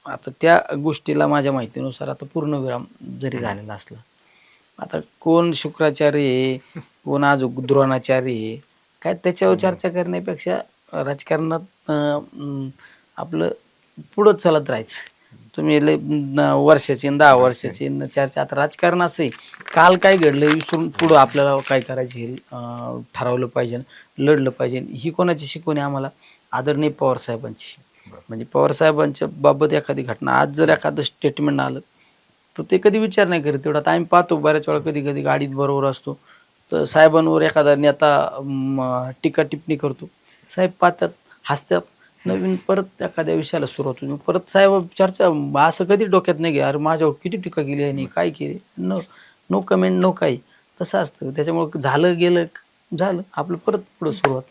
आता त्या गोष्टीला माझ्या माहितीनुसार आता पूर्णविराम जरी झालेला असला, आता कोण शुक्राचार्य आहे, कोण आज द्रोणाचार्य आहे, काय त्याच्यावर चर्चा करण्यापेक्षा राजकारणात आपलं पुढं चालत राहायचं. तुम्ही वर्षाची 10 वर्षाची चर्चा, आता राजकारण असं आहे, काल काय घडलं विसरून पुढं आपल्याला काय करायचं हे ठरवलं पाहिजे, लढलं पाहिजे. ही कोणाची शिकवणी आम्हाला? आदरणीय पवारसाहेबांची. म्हणजे पवारसाहेबांच्या बाबत एखादी घटना, आज जर एखादं स्टेटमेंट आलं तर ते कधी विचार नाही करत. तेवढा टाईम पाहतो. बऱ्याच वेळा कधी कधी गाडीत बरोबर असतो तर साहेबांवर एखादा नेता टीका टिप्पणी करतो, साहेब पाहतात, हसतात, नवीन परत एखाद्या विषयाला सुरुवात होती. परत साहेब चर्चा, असं कधी डोक्यात नाही घ्या अरे माझ्यावर किती टीका केली आहे, काय केली, नो कमेंट, नो काही. तसं असतं. त्याच्यामुळे झालं गेलं झालं, आपलं परत पुढं सुरुवात.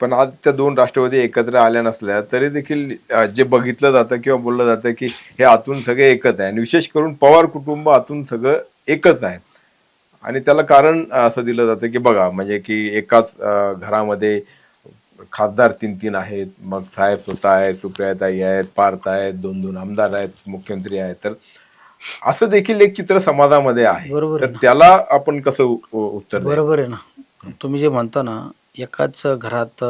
पण आज त्या 2 राष्ट्रवादी एकत्र आल्या नसल्या तरी देखील जे बघितलं जातं किंवा बोललं जातं की हे आतून सगळे एकच आहे आणि विशेष करून पवार कुटुंब आतून सगळं एकच आहे. आणि त्याला कारण असं दिलं जातं की बघा, म्हणजे की एकाच घरामध्ये खासदार 3-3 आहेत, मग साहेब स्वतः आहेत, सुप्रियाताई आहेत, पार्थ आहेत, 2-2 आमदार आहेत, मुख्यमंत्री आहेत. तर असं देखील एक चित्र समाजामध्ये आहे. बरोबर तर त्याला आपण कसं उत्तर द्यायचं? बरोबर आहे ना. तुम्ही जे म्हणता ना, एकाच घरात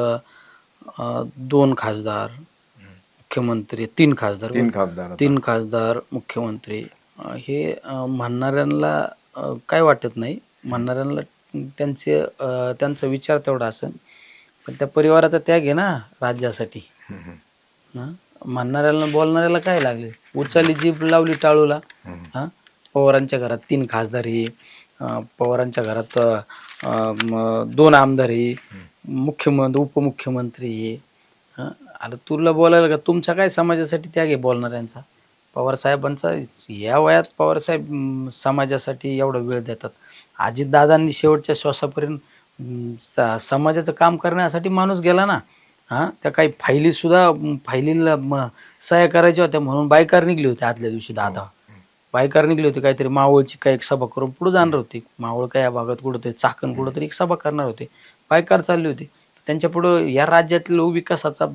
2 खासदार, मुख्यमंत्री, 3 खासदार, 3 खासदार. 3 खासदार, मुख्यमंत्री, हे म्हणणाऱ्यांना काय वाटत नाही. म्हणणाऱ्यांना त्यांचा विचार तेवढा असेल, पण त्या परिवाराचा त्याग आहे ना राज्यासाठी. हां, म्हणणाऱ्याला बोलणाऱ्याला काय लागले, उचाली जीभ लावली टाळूला. हां, पवारांच्या घरात 3 खासदार आहे, पवारांच्या घरात 2 आमदार आहे, उपमुख्यमंत्री आहे. हां, आता तुला बोलायला का, तुमचा काय समाजासाठी त्याग आहे बोलणाऱ्यांचा? पवारसाहेबांचा या वयात पवारसाहेब समाजासाठी एवढा वेळ देतात. अजितदादांनी शेवटच्या श्वासापर्यंत समाजाचं काम करण्यासाठी माणूस गेला ना. हां, त्या काही फायलीसुद्धा फायलीला सह्या करायच्या होत्या म्हणून बायकार निघली होती आदल्या दिवशी. दादा बायकार निघली होती, काहीतरी मावळची काही एक सभा करून पुढे जाणार होती. मावळ काय या भागात कुठंतरी चाकण कुठंतरी एक सभा करणार होते, बायकार चालली होती. त्यांच्या पुढं या राज्यातील विकासाचा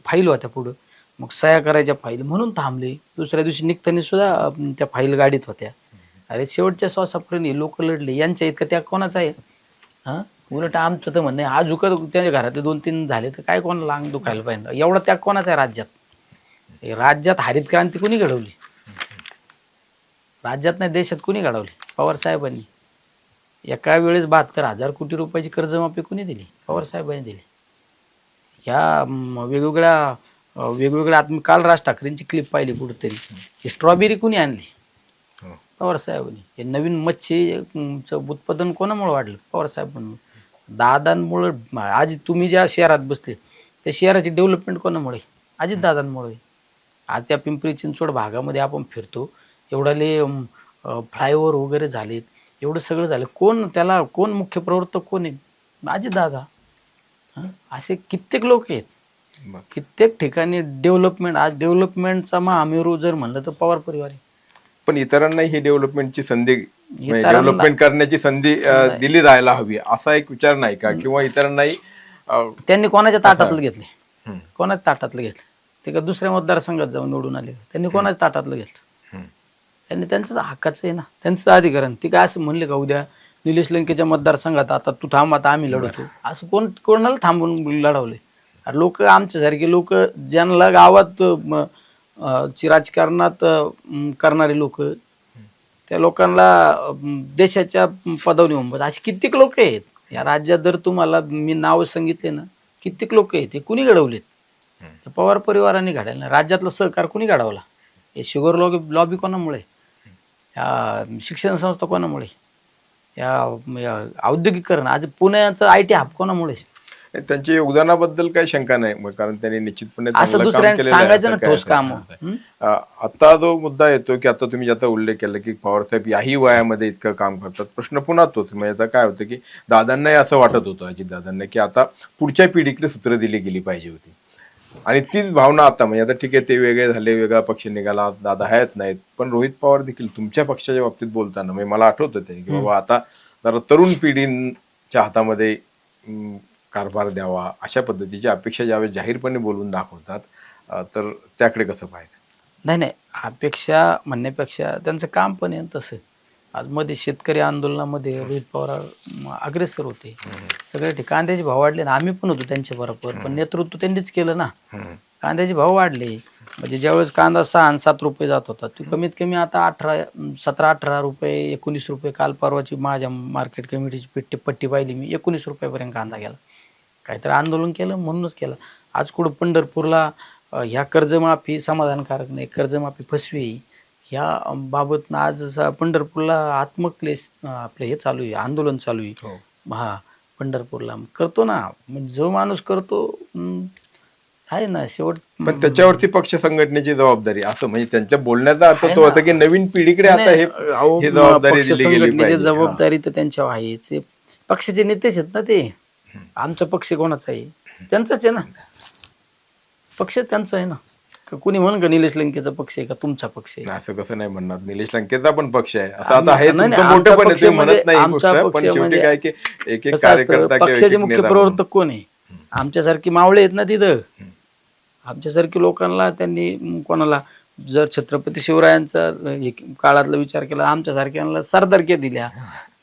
फाईल होत्या पुढं, मग सह्या करायच्या फाईल म्हणून थांबले. दुसऱ्या दिवशी निघताना सुद्धा त्या फाईल गाडीत होत्या. अरे शेवटच्या श्वासापर्यंत लोक लढले, यांच्या इतकं त्या कोणाचा आहे? हां, उलट आमचं तर म्हणणं आहे, आज झुकत त्यांच्या घरातले 2-3 झाले तर काय कोणाला अंग दुखायला पाहिजे? एवढा त्याग कोणाचा आहे राज्यात? राज्यात हरित क्रांती कुणी घडवली? राज्यात नाही, देशात कुणी घडवली? पवारसाहेबांनी. एका वेळेस 72,000 कोटी रुपयाची कर्जमाफी कुणी दिली? पवारसाहेबांनी दिली. ह्या वेगवेगळ्या आता मी काल राज ठाकरेंची क्लिप पाहिली कुठेतरी, ही स्ट्रॉबेरी कुणी आणली? पवारसाहेबांनी. हे नवीन मच्छीचं उत्पादन कोणामुळे वाढलं? पवारसाहेबांनी. दादांमुळं. आज तुम्ही ज्या शहरात बसले त्या शहराची डेव्हलपमेंट कोणामुळे? अजितदादांमुळे. आज त्या पिंपरी चिंचवड भागामध्ये आपण फिरतो, एवढाले फ्लायओव्हर वगैरे झालेत, एवढं सगळं झालं. कोण मुख्य प्रवर्तक कोण आहे? अजितदादा. हां, असे कित्येक लोक आहेत. कित्येक ठिकाणी डेव्हलपमेंट. आज डेव्हलपमेंटचा महामेरू जर म्हणलं तर पवार परिवार आहे. पण इतरांनाही ही डेव्हलपमेंटची संधी, डेव्हलपमेंट करण्याची संधी दिली जायला हवी, असा एक विचार नाही का? किंवा इतरांनाही त्यांनी कोणाच्या ताटातलं घेतले? कोणाच्या ताटातलं घेतलं? ते का दुसऱ्या मतदारसंघात जाऊन निवडून आले? त्यांनी कोणाच्या ताटातलं घेतलं? त्यांनी त्यांचं हक्काचं आहे ना, त्यांचं अधिकरण. ती काय असं म्हणले का उद्या निलेश लंकेच्या मतदारसंघात आता तू थांब, आता आम्ही लढवतो, असं कोणाला थांबून लढवले? लोक आमच्यासारखे लोक, ज्यांना गावात राजकारणात करणारे लोक, त्या लोकांना देशाच्या पदावर नेऊन असे कित्येक लोक आहेत या राज्यात. जर तुम्हाला मी नाव सांगितले ना, कित्येक लोक आहेत. ते कुणी घडवलेत? पवार परिवाराने घडायला. राज्यातला सहकार कुणी घडवला? हे शुगर लॉबी कोणामुळे? या शिक्षण संस्था कोणामुळे? या औद्योगिकरण, आज पुण्याचं IT हब कोणामुळे? त्यांच्या योगदानाबद्दल काही शंका नाही, कारण त्यांनी निश्चितपणे असं दुसऱ्या सांगायचं ना ठोस काम. आता जो मुद्दा येतो की आता तुम्ही ज्याचा उल्लेख केला की पवारसाहेब याही वयामध्ये इतकं काम करतात, प्रश्न पुन्हा तोच. म्हणजे आता काय होतं की दादांनाही असं वाटत होतं, अजितदादांना, की आता पुढच्या पिढीकडे सूत्र दिली गेली पाहिजे होती. आणि तीच भावना आता, म्हणजे आता ठीक आहे, ते वेगळे झाले, वेगळा पक्ष निघाला, दादा आहेत नाहीत, पण रोहित पवार देखील तुमच्या पक्षाच्या बाबतीत बोलताना म्हणजे मला आठवतं ते की बाबा आता जरा तरुण पिढीच्या हातामध्ये कारभार द्यावा, अशा पद्धतीची अपेक्षा ज्यावेळेस जाहीरपणे बोलून दाखवतात, तर त्याकडे कसं पाहायचं? नाही, अपेक्षा म्हणण्यापेक्षा त्यांचं काम पण आहे तसं. आज मध्ये शेतकरी आंदोलनामध्ये रोहित पवार अग्रेसर होते. सगळ्या ठिकाणी कांद्याचे भाव वाढले ना, आम्ही पण होतो त्यांच्या बरोबर, पण नेतृत्व त्यांनीच केलं ना. कांद्याचे भाव वाढले म्हणजे ज्यावेळेस कांदा 6 आणि 7 रुपये जात होता, तो कमीत कमी आता 17-18 रुपये, 19 रुपये. काल परवाची माझ्या मार्केट कमिटीची पट्टी पाहिली मी, 19 रुपयापर्यंत कांदा गेला. काहीतरी आंदोलन केलं म्हणूनच केलं. आज कुठं पंढरपूरला ह्या कर्जमाफी समाधानकारक नाही, कर्जमाफी फसवी, ह्या बाबत आज पंढरपूरला आत्मक्लेश आपलं हे चालू आहे, आंदोलन चालू आहे. हा, पंढरपूरला करतो ना, म्हणजे जो माणूस करतो आहे ना शेवट. पण त्याच्यावरती पक्ष संघटनेची जबाबदारी, असं म्हणजे त्यांच्या बोलण्याचा अर्थ तो होता की नवीन पिढीकडे आता हे जबाबदारी दिली गेली पाहिजे. जबाबदारी तर त्यांच्यावर आहे. ते पक्षाचे नेतेच आहेत ना. ते आमचा पक्ष कोणाचा आहे? त्यांचाच आहे ना. पक्ष त्यांचा आहे ना. कुणी म्हणून का निलेश लंकेचा पक्ष आहे का तुमचा पक्ष आहे? असं कसं नाही म्हणणार, निलेश लंकेचा पण पक्ष आहे. आता आहे मोठं पण ते म्हणत नाही, पण शेवटी काय की एक कार्यकर्ता, पक्षाचे मुख्य प्रवर्तक कोण आहे? आमच्यासारखी मावळे आहेत ना तिथं. आमच्यासारखी लोकांना त्यांनी कोणाला जर छत्रपती शिवरायांचा काळातला विचार केला, आमच्यासारख्यांना सरदारक्या दिल्या,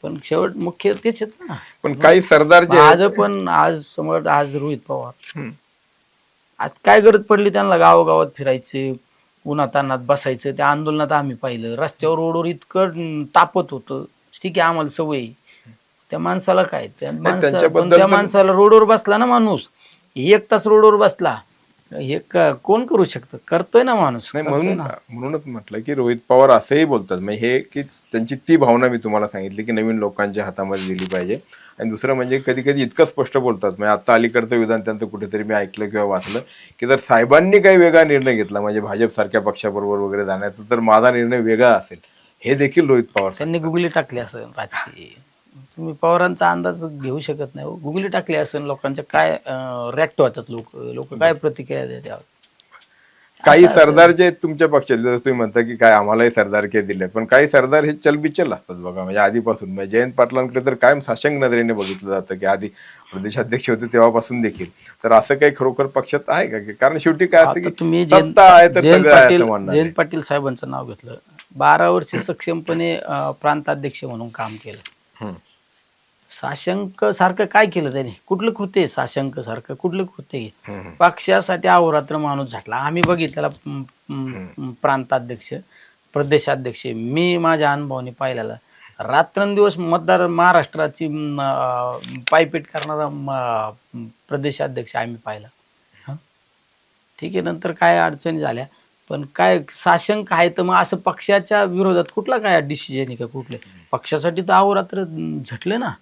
पण शेवट मुख्य तेच आहेत ना. पण काही सरदार जे आज रोहित पवार, आज काय गरज पडली त्यांना गावोगावात फिरायचे, उन्हातान्हात बसायचं? त्या आंदोलनात आम्ही पाहिलं, रस्त्यावर रोडवर इतकं तापत होतं, ठीक आहे आम्हाला सवय आहे. त्या माणसाला काय पण त्यांच्याबद्दल त्या तर- माणसाला रोडवर बसला ना माणूस, 1 तास रोडवर बसला, हे कोण करू शकतं? करतोय ना माणूस, नाही, करतोय ना. म्हणूनच म्हटलं की रोहित पवार असंही बोलतात, म्हणजे हे की त्यांची ती भावना मी तुम्हाला सांगितली की नवीन लोकांच्या हातामध्ये दिली पाहिजे. आणि दुसरं म्हणजे कधी कधी इतकं स्पष्ट बोलतात, म्हणजे आता अलीकडचं विधान त्यांचं कुठेतरी मी ऐकलं किंवा वाचलं की जर साहेबांनी काही वेगळा निर्णय घेतला, म्हणजे भाजप सारख्या पक्षाबरोबर वगैरे जाण्याचा, तर माझा निर्णय वेगळा असेल, हे देखील रोहित पवार त्यांनी सांगतात. गुगली टाकली असेल राजकीय. तुम्ही पवारांचा अंदाज घेऊ शकत नाही हो. गुगली टाकली असेल, लोकांच्या काय रिॲक्ट होतात, लोक लोक काय प्रतिक्रिया देतात. काही असं सरदार जे आहेत तुमच्या पक्षात, जसं तुम्ही म्हणता की काय आम्हालाही सरदारके दिले, पण काही सरदार हे चलबिचल असतात बघा, म्हणजे आधीपासून. म्हणजे जयंत पाटलांकडे तर कायम साशंक नजरेने बघितलं जातं की आधी प्रदेशाध्यक्ष होते तेव्हापासून देखील. तर असं काही खरोखर पक्षात आहे का? कारण शेवटी काय असतं आता की तुम्ही सत्ता आहे तर सगळं आहे असं म्हणणार जयंत आहे. पाटील साहेबांचं नाव घेतलं. 12 वर्ष सक्षमपणे प्रांताध्यक्ष म्हणून काम केलं. हम्म. साशंक सारखं काय केलं त्याने? कुठलं कृत्य आहे साशंक सारखं? कुठलं कृत्य आहे? हम्म. पक्षासाठी अहोरात्र माणूस झटला. आम्ही बघितलेला प्रांताध्यक्ष, प्रदेशाध्यक्ष, मी माझ्या अनुभवाने पाहिलेला. रात्रंदिवस मतदार महाराष्ट्राची पायपीट करणारा प्रदेशाध्यक्ष आम्ही पाहिला. हं? ठीक आहे, नंतर काय अडचणी झाल्या, पण काय साशंक आहे तर मग असं पक्षाच्या विरोधात कुठला काय डिसिजन आहे का कुठले? पक्षासाठी तर अहोरात्र झटले ना.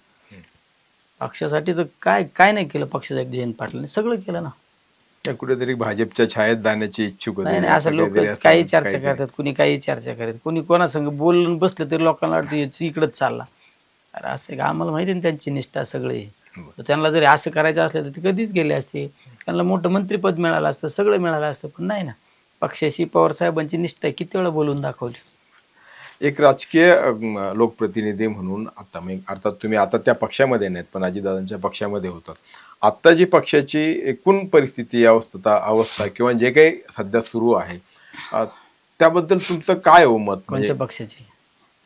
पक्षासाठी तर काय काय नाही केलं पक्षासाठी. जयंत पाटलांनी सगळं केलं ना. त्या कुठेतरी भाजपच्या छायेत जाण्याची इच्छुक होते, नाही नाही, असं लोक काहीतरी असं काही चर्चा काहीतरी. करतात, कुणी काही चर्चा करतात, कुणी कोणासंग बोलून बसलं तरी लोकांना वाटतं याचं इकडंच चालला. अरे असं का? आम्हाला माहिती आहे ना त्यांची निष्ठा सगळे. तर त्यांना जरी असं करायचं असलं तर ते कधीच गेले असते. त्यांना मोठं मंत्रिपद मिळालं असतं, सगळं मिळालं असतं, पण नाही ना. पक्षाशी पवारसाहेबांची निष्ठा आहे, किती वेळा बोलून दाखवली. एक राजकीय लोकप्रतिनिधी म्हणून आता मी, अर्थात तुम्ही आता त्या पक्षामध्ये नाहीत पण अजितदादांच्या पक्षामध्ये होतात. आता जी पक्षाची एकूण परिस्थिती, अवस्था किंवा जे काही सध्या सुरू आहे, अ, त्याबद्दल तुमचं काय हो मत? म्हणजे कोणत्या पक्षाची?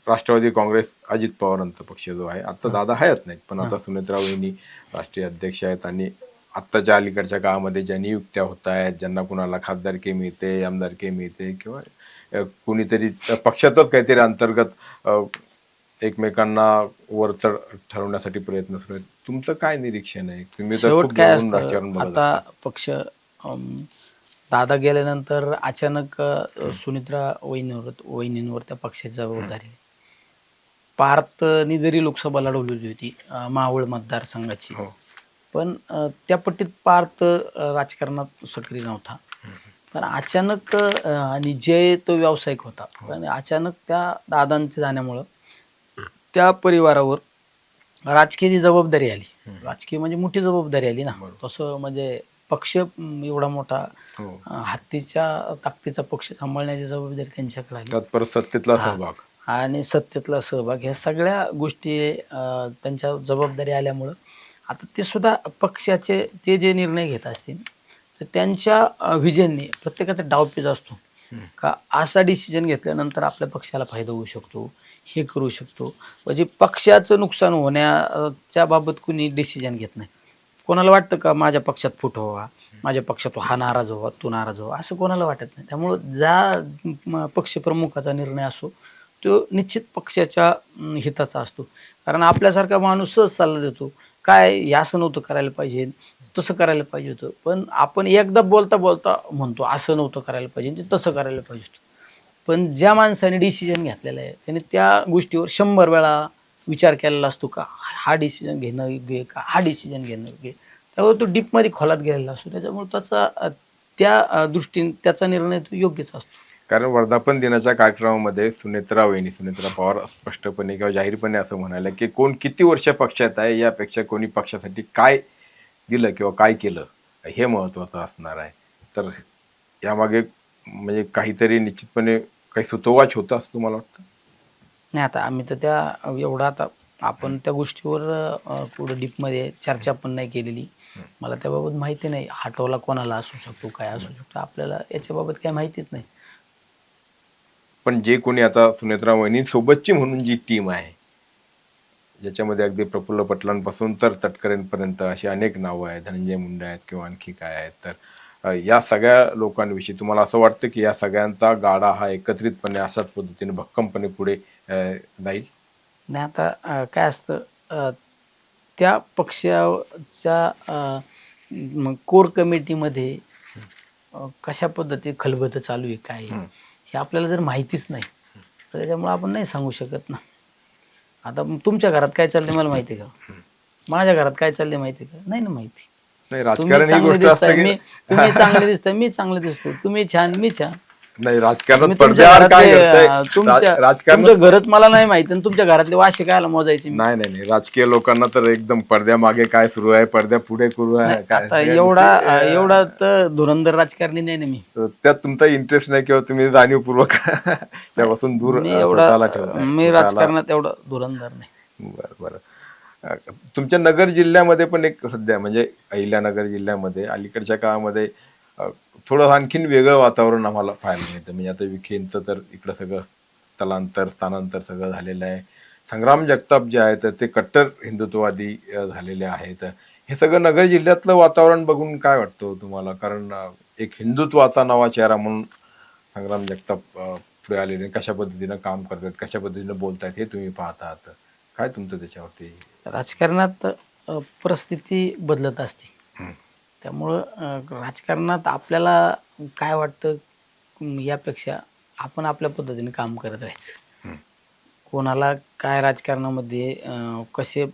राष्ट्रवादी काँग्रेस, अजित पवारांचा पक्ष जो आहे, आता दादा हयात नाहीत पण आता सुनेत्रा वहिनी राष्ट्रीय अध्यक्ष आहेत, आणि आत्ताच्या अलीकडच्या काळामध्ये ज्या नियुक्त्या होत आहेत, ज्यांना कुणाला खासदारकी मिळते, आमदारकी मिळते, किंवा कुणीतरी पक्षातच काहीतरी अंतर्गत एकमेकांना वर ठरवण्यासाठी प्रयत्न सुरू आहेत. तुमचं काय निरीक्षण आहे? तुम्ही तर शेवट खूप काय जवळून असतं राजकारण बघत आता, असता. पक्ष दादा गेल्यानंतर अचानक सुनित्रा वहिनींवर त्या पक्षाची जबाबदारी. पार्थनी जरी लोकसभा लढवलेली होती मावळ मतदारसंघाची, हो. पण त्या पट्टीत पार्थ राजकारणात सक्रिय नव्हता. पण अचानक आणि जय तो व्यावसायिक होता, पण अचानक त्या दादांच्या जाण्यामुळं त्या परिवारावर राजकीय जी जबाबदारी आली. राजकीय म्हणजे मोठी जबाबदारी आली ना. तसं म्हणजे पक्ष एवढा मोठा हो. हत्तीच्या ताकदीचा पक्ष सांभाळण्याची जबाबदारी त्यांच्याकडे आली. त्यात परत सत्तेतला हा. सहभाग. आणि सत्तेतला सहभाग, ह्या सगळ्या गोष्टी त्यांच्या जबाबदारी आल्यामुळं आता ते सुद्धा पक्षाचे ते जे निर्णय घेत असतील तर त्यांच्या व्हिजनने, प्रत्येकाचा डावपेच असतो का असा डिसिजन घेतल्यानंतर आपल्या पक्षाला फायदा होऊ शकतो, हे करू शकतो. म्हणजे पक्षाचं नुकसान होण्याच्या बाबत कुणी डिसिजन घेत नाही. कोणाला वाटतं का माझ्या पक्षात फूट व्हावा, माझ्या पक्षात हा नाराज व्हावा, तो नाराज व्हावा, असं कोणाला वाटत नाही. त्यामुळं ज्या पक्षप्रमुखाचा निर्णय असो तो निश्चित पक्षाच्या हिताचा असतो. कारण आपल्यासारखा माणूस सहज सल्ला देतो, काय हे असं नव्हतं करायला पाहिजे, तसं करायला पाहिजे होतं. पण आपण एकदा बोलता बोलता म्हणतो असं नव्हतं करायला पाहिजे, ते तसं करायला पाहिजे होतं. पण ज्या माणसाने डिसिजन घेतलेला आहे त्याने त्या गोष्टीवर 100 वेळा विचार केलेला असतो का हा डिसिजन घेणं योग्य आहे का, हा डिसिजन घेणं योग्य आहे. त्यावर तो डीपमध्ये खोलात गेलेला असतो. त्याच्यामुळे त्याचा त्या दृष्टीने त्याचा निर्णय तो योग्यच असतो. कारण वर्धापन दिनाच्या कार्यक्रमामध्ये सुनेत्रा पवार स्पष्टपणे किंवा जाहीरपणे असं म्हणाले की कोण किती वर्ष पक्षात आहे यापेक्षा कोणी पक्षासाठी काय दिलं किंवा काय केलं हे महत्त्वाचं असणार आहे. तर यामागे म्हणजे काहीतरी निश्चितपणे काही सुतोवाच होतं असं तुम्हाला वाटतं? नाही, आता आम्ही तर त्या एवढा आता आपण त्या गोष्टीवर पुढं डीपमध्ये चर्चा पण नाही केलेली. मला त्याबाबत माहिती नाही. हटवला कोणाला असू शकतो, काय असू शकतो, आपल्याला याच्याबाबत काही माहितीच नाही. पण जे कोणी आता सुनेत्रा वहिनींसोबतची म्हणून जी टीम आहे, ज्याच्यामध्ये अगदी प्रफुल्ल पटलांपासून तर तटकरेंपर्यंत अशी अनेक नावं आहेत, धनंजय मुंडे आहेत किंवा आणखी काय आहेत, तर या सगळ्या लोकांविषयी तुम्हाला असं वाटतं की या सगळ्यांचा गाडा हा एकत्रितपणे अशाच पद्धतीने भक्कमपणे पुढे जाईल? नाही आता काय असतं, त्या पक्षाच्या कोर कमिटीमध्ये कशा पद्धती खलबतं चालू आहे काय आहे, हे आपल्याला जर माहितीच नाही तर त्याच्यामुळे आपण नाही सांगू शकत ना. आता तुमच्या घरात काय चाललंय मला माहिती आहे का? माझ्या घरात काय चाललंय माहिती आहे का? नाही ना माहिती. नाही, तुम्ही राजकारण ही चांगले गोष्ट दिसताय, असते की तुम्ही चांगले दिसताय, मी चांगले दिसतो, तुम्ही छान, मी छान. नाही, राजकारणात तुम्ही तुमच्या पडद्याआड काय घरातले घडतंय राजकारणात. तुमचं घरात मला नाही माहिती आणि तुमच्या घरातले वाशे कायला मोजायचे मी? नाही नाही नाही, राजकीय लोकांना तर एकदम पडद्यामागे काय सुरू आहे, पडद्या पुढे सुरू आहे काय, आता सगळ्या एवढा तर धुरंधर राजकारणी नाही ना मी. तर त्यात तुमचा इंटरेस्ट नाही किंवा तुम्ही जाणीवपूर्वक त्यापासून दूर स्वतःला ठेवताय मी स्वतःला. राजकारणात एवढा धुरंधर नाही. बरं बरं. तुमच्या नगर जिल्ह्यामध्ये पण एक सध्या म्हणजे अहिल्यानगर जिल्ह्यामध्ये अलीकडच्या काळामध्ये थोडं आणखीन वेगळं वातावरण आम्हाला पाहायला मिळतं. म्हणजे आता विखेंचं तर इकडं सगळं स्थानांतर सगळं झालेलं आहे. संग्राम जगताप जे आहेत ते कट्टर हिंदुत्ववादी झालेले आहेत. हे सगळं नगर जिल्ह्यातलं वातावरण बघून काय वाटतं तुम्हाला? कारण एक हिंदुत्वाचा नवा चेहरा म्हणून संग्राम जगताप पुढे आलेले, कशा पद्धतीनं काम करतात, कशा पद्धतीनं बोलतायत हे तुम्ही पाहतात. काय तुमचं त्याच्यावरती? राजकारणात परिस्थिती बदलत असते. त्यामुळं राजकारणात आपल्याला काय वाटतं, यापेक्षा आपण आपल्या पद्धतीने काम करत राहायचं. कोणाला काय राजकारणामध्ये कसे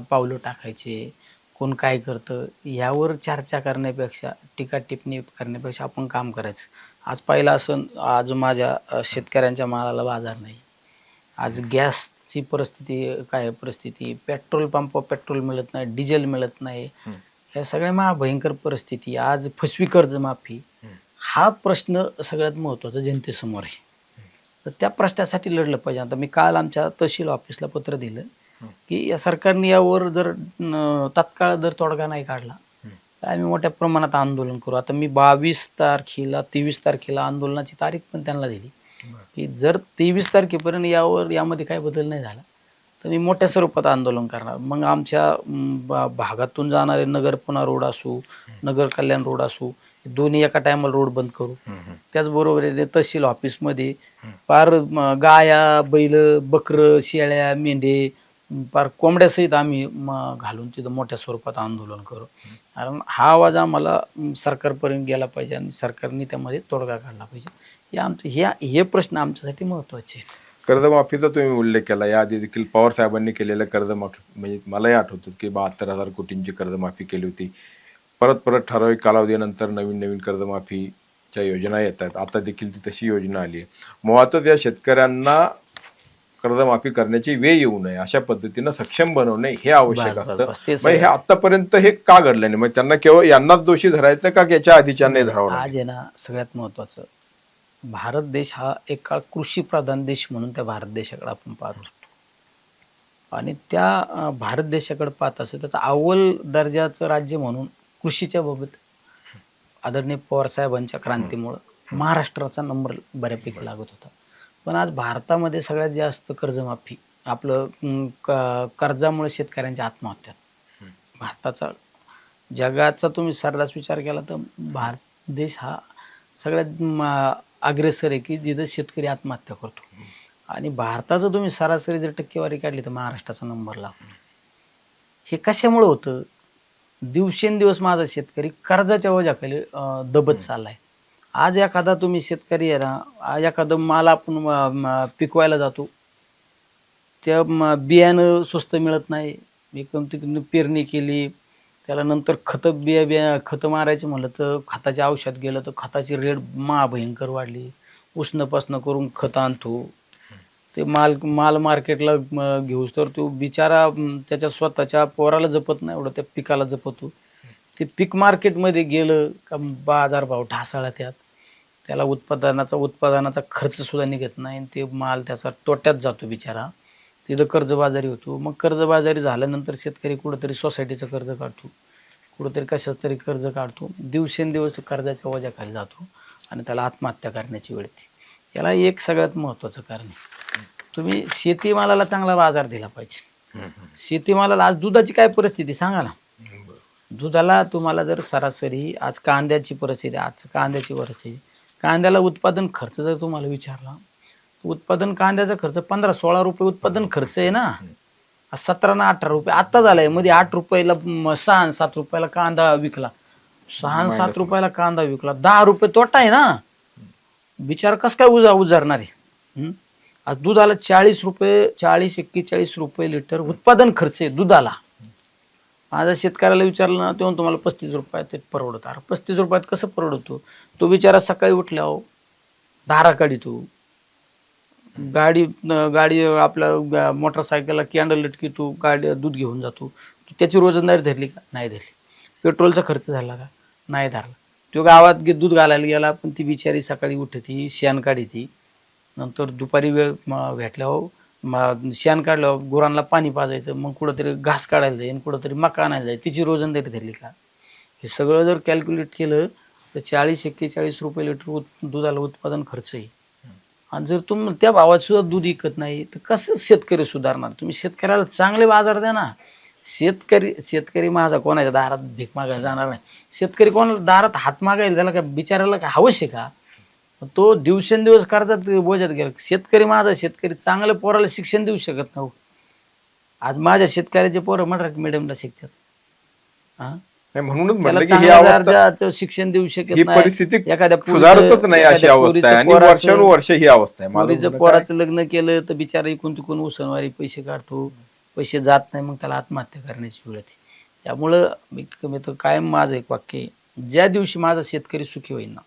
पावलं टाकायचे, कोण काय करतं यावर चर्चा करण्यापेक्षा, टीका टिप्पणी करण्यापेक्षा आपण काम करायचं. आज पाहिलं असं, आज माझ्या शेतकऱ्यांच्या मालाला बाजार नाही. आज गॅसची परिस्थिती काय परिस्थिती, पेट्रोल पंपावर पेट्रोल मिळत नाही, डिझेल मिळत नाही, ह्या सगळ्या महाभयंकर परिस्थिती. आज फसवी कर्जमाफी हा प्रश्न सगळ्यात महत्त्वाचा जनतेसमोर आहे. तर त्या प्रश्नासाठी लढलं पाहिजे. आता मी काल आमच्या तहसील ऑफिसला पत्र दिलं की या सरकारने यावर जर तात्काळ जर तोडगा नाही काढला तर आम्ही मोठ्या प्रमाणात आंदोलन करू. आता मी 23 तारखेला आंदोलनाची तारीख पण त्यांना दिली की जर 23 तारखेपर्यंत यामध्ये काय बदल नाही झाला तर मी मोठ्या स्वरूपात आंदोलन करणार. मग आमच्या भागातून जाणारे नगर पुणा रोड असू, नगर कल्याण रोड असू, दोन्ही एका टायमाला रोड बंद करू. त्याचबरोबर तहसील ऑफिसमध्ये पार गाया, बैल, बकरं, शेळ्या, मेंढे, पार कोंबड्यासहित आम्ही घालून तिथं मोठ्या स्वरूपात आंदोलन करू. कारण हा आवाज आम्हाला सरकारपर्यंत गेला पाहिजे आणि सरकारने त्यामध्ये तोडगा काढला पाहिजे. हे प्रश्न आमच्यासाठी महत्त्वाचे आहेत. कर्जमाफीचा तुम्ही उल्लेख केला. याआधी देखील पवार साहेबांनी केलेलं कर्जमाफी, म्हणजे मलाही आठवतं की 72,000 कोटींची कर्जमाफी केली होती. परत ठराविक कालावधीनंतर नवीन कर्जमाफीच्या योजना येत आहेत. आता देखील ती तशी योजना आली आहे. मुळातच या शेतकऱ्यांना कर्जमाफी करण्याची वेळ येऊ नये अशा पद्धतीनं सक्षम बनवणे हे आवश्यक असतं. मग हे आतापर्यंत हे का घडलं नाही? मग त्यांना केवळ यांनाच दोषी धरायचं का याच्या आधीच्या नाही धरावं? आज आहे ना, सगळ्यात महत्त्वाचं, भारत देश हा एक काळ कृषीप्रधान देश म्हणून त्या भारत देशाकडे आपण पाहत होतो आणि त्या भारत देशाकडे पाहत असतो त्याचा अव्वल दर्जाचं राज्य म्हणून कृषीच्या बाबत आदरणीय पवार साहेबांच्या क्रांतीमुळं महाराष्ट्राचा नंबर बऱ्यापैकी लागत होता. पण आज भारतामध्ये सगळ्यात जास्त कर्जमाफी, आपलं कर्जामुळे शेतकऱ्यांच्या आत्महत्या, भारताचा जगाचा तुम्ही सर्रास विचार केला तर भारत देश हा सगळ्यात अग्रेसर आहे की जिथं शेतकरी आत्महत्या करतो. आणि भारताचं तुम्ही सरासरी जर टक्केवारी काढली तर महाराष्ट्राचा नंबर लागतो. हे कशामुळे होतं? दिवसेंदिवस माझा शेतकरी कर्जाच्या ओझ्याखाली दबत चाललाय. आज एखादा तुम्ही शेतकरी आहे ना, आज एखादं माल आपण पिकवायला जातो, त्या बियाणं स्वस्त मिळत नाही. एकदम तिकडून पेरणी केली, त्याला नंतर खतं मारायचं म्हणलं तर खताचे औषध गेलं तर खताची रेट महाभयंकर वाढली. उष्णपासनं करून खत आणतो, ते माल मार्केटला घेऊस तर तो बिचारा त्याच्या स्वतःच्या पोराला जपत नाही एवढं त्या पिकाला जपतो. ते पीक मार्केटमध्ये गेलं का बाजारभाव ढासळला, त्याला उत्पादनाचा खर्च सुद्धा निघत नाही आणि ते माल त्याचा तोट्यात जातो बिचारा. तिथं कर्जबाजारी होतो. मग कर्जबाजारी झाल्यानंतर शेतकरी कुठंतरी सोसायटीचं कर्ज काढतो, कुठंतरी कशाचं तरी कर्ज काढतो, दिवसेंदिवस तो कर्जाच्या ओझ्याखाली जातो आणि त्याला आत्महत्या करण्याची वेळ येते. याला एक सगळ्यात महत्त्वाचं कारण आहे, तुम्ही शेतीमालाला चांगला बाजार दिला पाहिजे. शेतीमालाला आज दुधाची काय परिस्थिती सांगा ना. दुधाला तुम्हाला जर सरासरी आज कांद्याची परिस्थिती, कांद्याला उत्पादन खर्च जर तुम्हाला विचारला उत्पादन कांद्याचा खर्च 15-16 रुपये उत्पादन खर्च आहे ना. 17 ना 18 रुपये आता झालाय. मध्ये 8 रुपयाला 6 आणि 7 रुपयाला कांदा विकला. 6 आणि 7 रुपयाला कांदा विकला, 10 रुपये तोटा आहे ना. बिचार कस काय उजारणार आहे. आज दुधाला 40 रुपये, 40-41 रुपये लिटर उत्पादन खर्च आहे दुधाला. माझ्या शेतकऱ्याला विचारलं ना, तेव्हा तुम्हाला 35 रुपयात ते परवडतं. अरे 35 रुपयात कसं परवडतो? तो बिचारा सकाळी उठल्यावर धारा काढितो, गाडी आपल्या मोटरसायकलला कॅन्डल लटकीतो, गाडी दूध घेऊन जातो. त्याची रोजंदारी धरली का? नाही धरली. पेट्रोलचा खर्च झाला का? नाही धरला. तो गावात दूध घालायला गेला, पण ती बिचारी सकाळी उठती, शेण काढीती, नंतर दुपारी वेळ भेटल्यावर शेण काढल्यावर गुरांना पाणी पाजायचं, मग कुठंतरी घास काढायला जाईल, कुठंतरी मका आणायला जाईल. तिची रोजंदारी धरली का? हे सगळं जर कॅल्क्युलेट केलं तर 40-41 रुपये लिटर दुधाला उत्पादन खर्च आहे. आणि जर तुम्ही त्या भावात सुद्धा दूध विकत नाही तर कसं शेतकरी सुधारणार? तुम्ही शेतकऱ्याला चांगले बाजार द्या ना. शेतकरी माझा कोणाच्या दारात भीक मागायला जाणार नाही. शेतकरी कोणाला दारात हात मागायला त्याला काय बिचारायला काय हवंच आहे का? तो दिवसेंदिवस करतात बोजत गेला. शेतकरी माझा शेतकरी चांगल्या पोराला शिक्षण देऊ शकत नाही. आज माझ्या शेतकऱ्याचे पोरं मराठी मीडियमला शिकतात. म्हणूनच त्याला म्हटलं की ही चांगल्या अवस्था, दर्जाचं शिक्षण देऊ शकत ही नाही. परिस्थिती एखाद्या सुधारतच नाही अशी अवस्था आहे आणि वर्षानुवर्ष ही अवस्था आहे. मुलीचं पोराचं लग्न केलं तर बिचारा इकून तिकून उसनवारी पैसे काढतो, पैसे जात नाही, मग त्याला आत्महत्या करण्याची वेळ येते. त्यामुळं मी तर कायम माझं एक वाक्य आहे, ज्या दिवशी माझा शेतकरी सुखी होईल ना,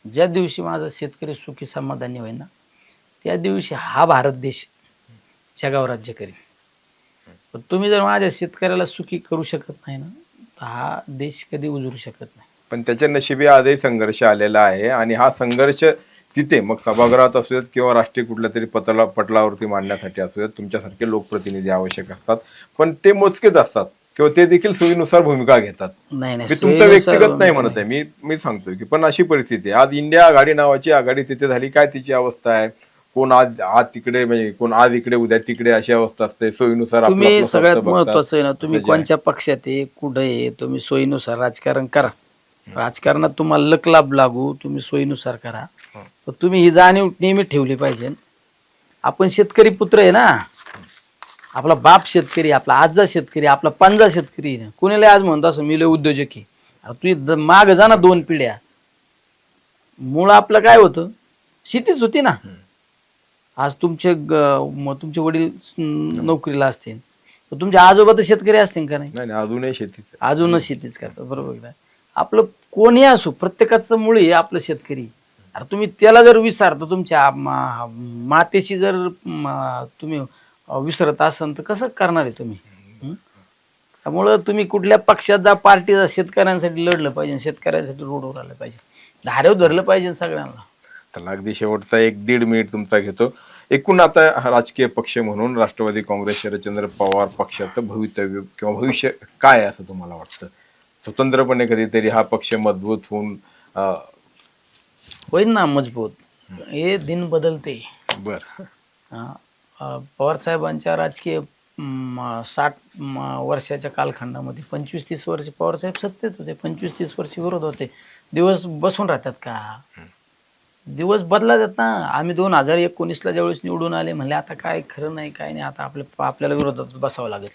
ज्या दिवशी माझा शेतकरी सुखी समाधानी होईल ना, त्या दिवशी हा भारत देश जगावर राज्य करेल. पण तुम्ही जर माझ्या शेतकऱ्याला सुखी करू शकत नाही ना, तर हा देश कधी उजरू शकत नाही. पण त्याच्या नशिबी आजही संघर्ष आलेला आहे आणि हा संघर्ष तिथे मग सभागृहात असू देत किंवा राष्ट्रीय कुठल्या तरी पटलावरती मांडण्यासाठी असू देत, तुमच्यासारखे लोकप्रतिनिधी आवश्यक असतात. पण ते मोजकेच असतात किंवा ते देखील सोयीनुसार भूमिका घेतात. नाही मी तुमचं व्यक्तिगत नाही म्हणत आहे, मी सांगतोय की पण अशी परिस्थिती आहे. आज इंडिया आघाडी नावाची आघाडी तिथे झाली, काय तिची अवस्था आहे? कोण आज तिकडे, म्हणजे कोण आज इकडे उद्या तिकडे, अशी अवस्था असते. सोयीनुसार तुम्ही सगळ्यात महत्वाचं आहे ना, तुम्ही कोणत्या पक्षात आहे, कुठे आहे, तुम्ही सोयीनुसार राजकारण करा. राजकारणात तुम्हाला लक लाभ लागू, तुम्ही सोयीनुसार करा. पण तुम्ही ही जाणीव नेहमी ठेवली पाहिजे, आपण शेतकरी पुत्र आहे ना. आपला बाप शेतकरी, आपला आजा शेतकरी, आपला पंजा शेतकरी. कुणाला आज म्हणतो असं मी लय उद्योजक आहे, तू माग जा ना 2 पिढ्या. मूळ आपलं काय होतं? शेतीच होती ना. आज तुमचे वडील नोकरीला असतील, तर तुमचे आजोबा तर शेतकरी असतील का नाही? अजूनच शेतीच करतात. बरोबर आहे. आपलं कोणी असो, प्रत्येकाचं मूळ हे आपलं शेतकरी. अरे तुम्ही त्याला जर विसरता, तुमच्या मातेची जर तुम्ही विसरत असाल तर कसं करणार आहे तुम्ही? त्यामुळं तुम्ही कुठल्या पक्षात जा, पार्टीचा शेतकऱ्यांसाठी लढलं पाहिजे, शेतकऱ्यांसाठी रोडवर आलं पाहिजे, धारेवर धरलं पाहिजे सगळ्यांना. तर अगदी शेवटचा 1-1.5 मिनिट तुमचा घेतो. एकूण आता राजकीय पक्ष म्हणून राष्ट्रवादी काँग्रेस शरदचंद्र पवार पक्षाचं भवितव्य किंवा भविष्य काय आहे असं तुम्हाला वाटतं? स्वतंत्रपणे कधीतरी हा पक्ष मजबूत होईल ना मजबूत. हे दिन बदलते. बर पवार साहेबांच्या राजकीय 60 वर्षाच्या कालखंडामध्ये 25-30 वर्ष पवार साहेब सत्तेत होते, 25-30 वर्ष विरोध होते. दिवस बसून राहतात का? दिवस बदला जात ना. आम्ही 2019ला ज्यावेळेस निवडून आले, म्हणले आता काय खरं नाही, काय नाही, आता आपल्याला विरोधात बसावं लागेल.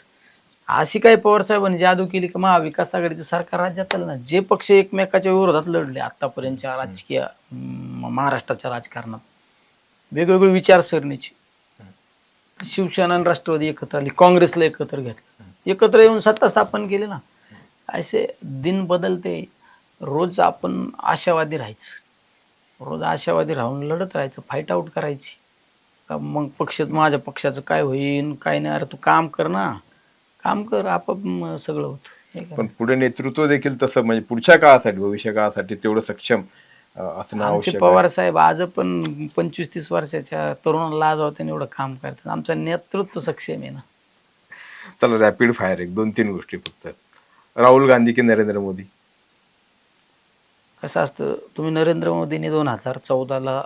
अशी काय पवार साहेबांनी जादू केली की महाविकास आघाडीचं सरकार राज्यात आलं ना. जे पक्ष एकमेकाच्या विरोधात लढले आतापर्यंतच्या राजकीय महाराष्ट्राच्या राजकारणात, वेगवेगळी विचारसरणीची, शिवसेना आणि राष्ट्रवादी एकत्र आली, काँग्रेसला एकत्र घेतलं, एकत्र येऊन सत्ता स्थापन केली ना. असे दिन बदलते. रोज आपण आशावादी राहायचं, रोज आशावादी राहून लढत राहायचं, फाईट आऊट करायची. मग माझ्या पक्षाचं काय होईल, काय नाही, अरे तू काम कर ना, काम कर, आपोआप सगळं होतं. पण पुढे नेतृत्व देखील तसं, म्हणजे पुढच्या काळासाठी, भविष्य काळासाठी तेवढं सक्षम असणं आवश्यक आहे. पवार साहेब आज पण 25-30 वर्षाच्या तरुणाला लाज होते एवढं काम करतात. आमचं नेतृत्व सक्षम आहे ना. चला रॅपिड फायर 1-2-3 गोष्टी फक्त. राहुल गांधी की नरेंद्र मोदी? कसं असतं, तुम्ही नरेंद्र मोदींनी 2014ला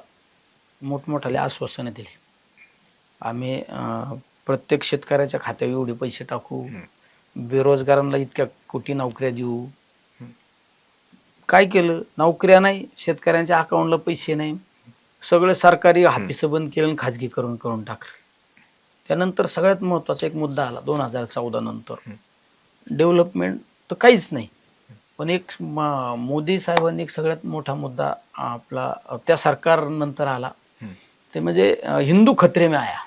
मोठमोठाले आश्वासनं दिली. आम्ही प्रत्येक शेतकऱ्याच्या खात्यावर एवढे पैसे टाकू, बेरोजगारांना इतक्या कोटी नोकऱ्या देऊ. काय केलं? नोकऱ्या नाही, शेतकऱ्यांच्या अकाउंटला पैसे नाही, सगळे सरकारी ऑफिसं बंद केलं आणि खाजगीकरण करून टाकलं. त्यानंतर सगळ्यात महत्त्वाचा एक मुद्दा आला 2014 नंतर. डेव्हलपमेंट तर काहीच नाही. पण एक मोदी साहेबांनी एक सगळ्यात मोठा मुद्दा आपला त्या सरकारनंतर आला, ते म्हणजे हिंदू खतरे में आया.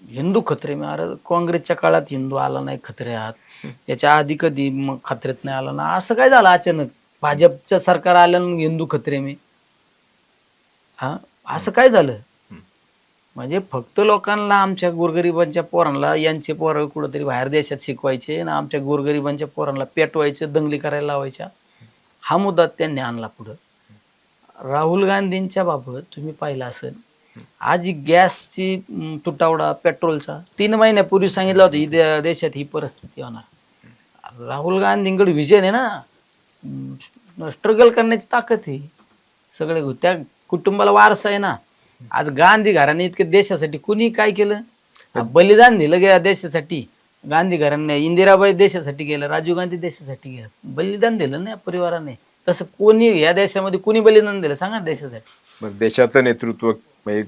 हिंदू खतरे में. अरे काँग्रेसच्या काळात हिंदू आला नाही खतऱ्यात, त्याच्या आधी कधी मग खतऱ्यात नाही आला ना, असं काय झालं अचानक भाजपचं सरकार आल्यानं हिंदू खतरे में? हा, असं काय झालं? म्हणजे फक्त लोकांना, आमच्या गोरगरिबांच्या पोरांना, यांचे पोरं कुठंतरी बाहेर देशात शिकवायचे आणि आमच्या गोरगरिबांच्या पोरांना पेटवायचे, दंगली करायला लावायच्या, हा मुद्दा त्यांनी आणला पुढं. राहुल गांधींच्या बाबत तुम्ही पाहिलं असेल, आज गॅसची तुटवडा, पेट्रोलचा 3 महिन्यापूर्वी सांगितलं होतं ही देशात ही परिस्थिती होणार. राहुल गांधींकडे विजन आहे ना, स्ट्रगल करण्याची ताकद आहे. सगळे त्या कुटुंबाला वारसा आहे ना. आज गांधी घराणे इतके देशासाठी कुणी काय केलं, बलिदान दिलं गेलं देशासाठी. गांधी घराणे, इंदिराबाई देशासाठी गेलं, राजीव गांधी देशासाठी गेलं, बलिदान दिलं ना या परिवाराने. तसं कोणी या देशामध्ये कुणी बलिदान दिलं सांगा देशासाठी? देशाचं नेतृत्व म्हणजे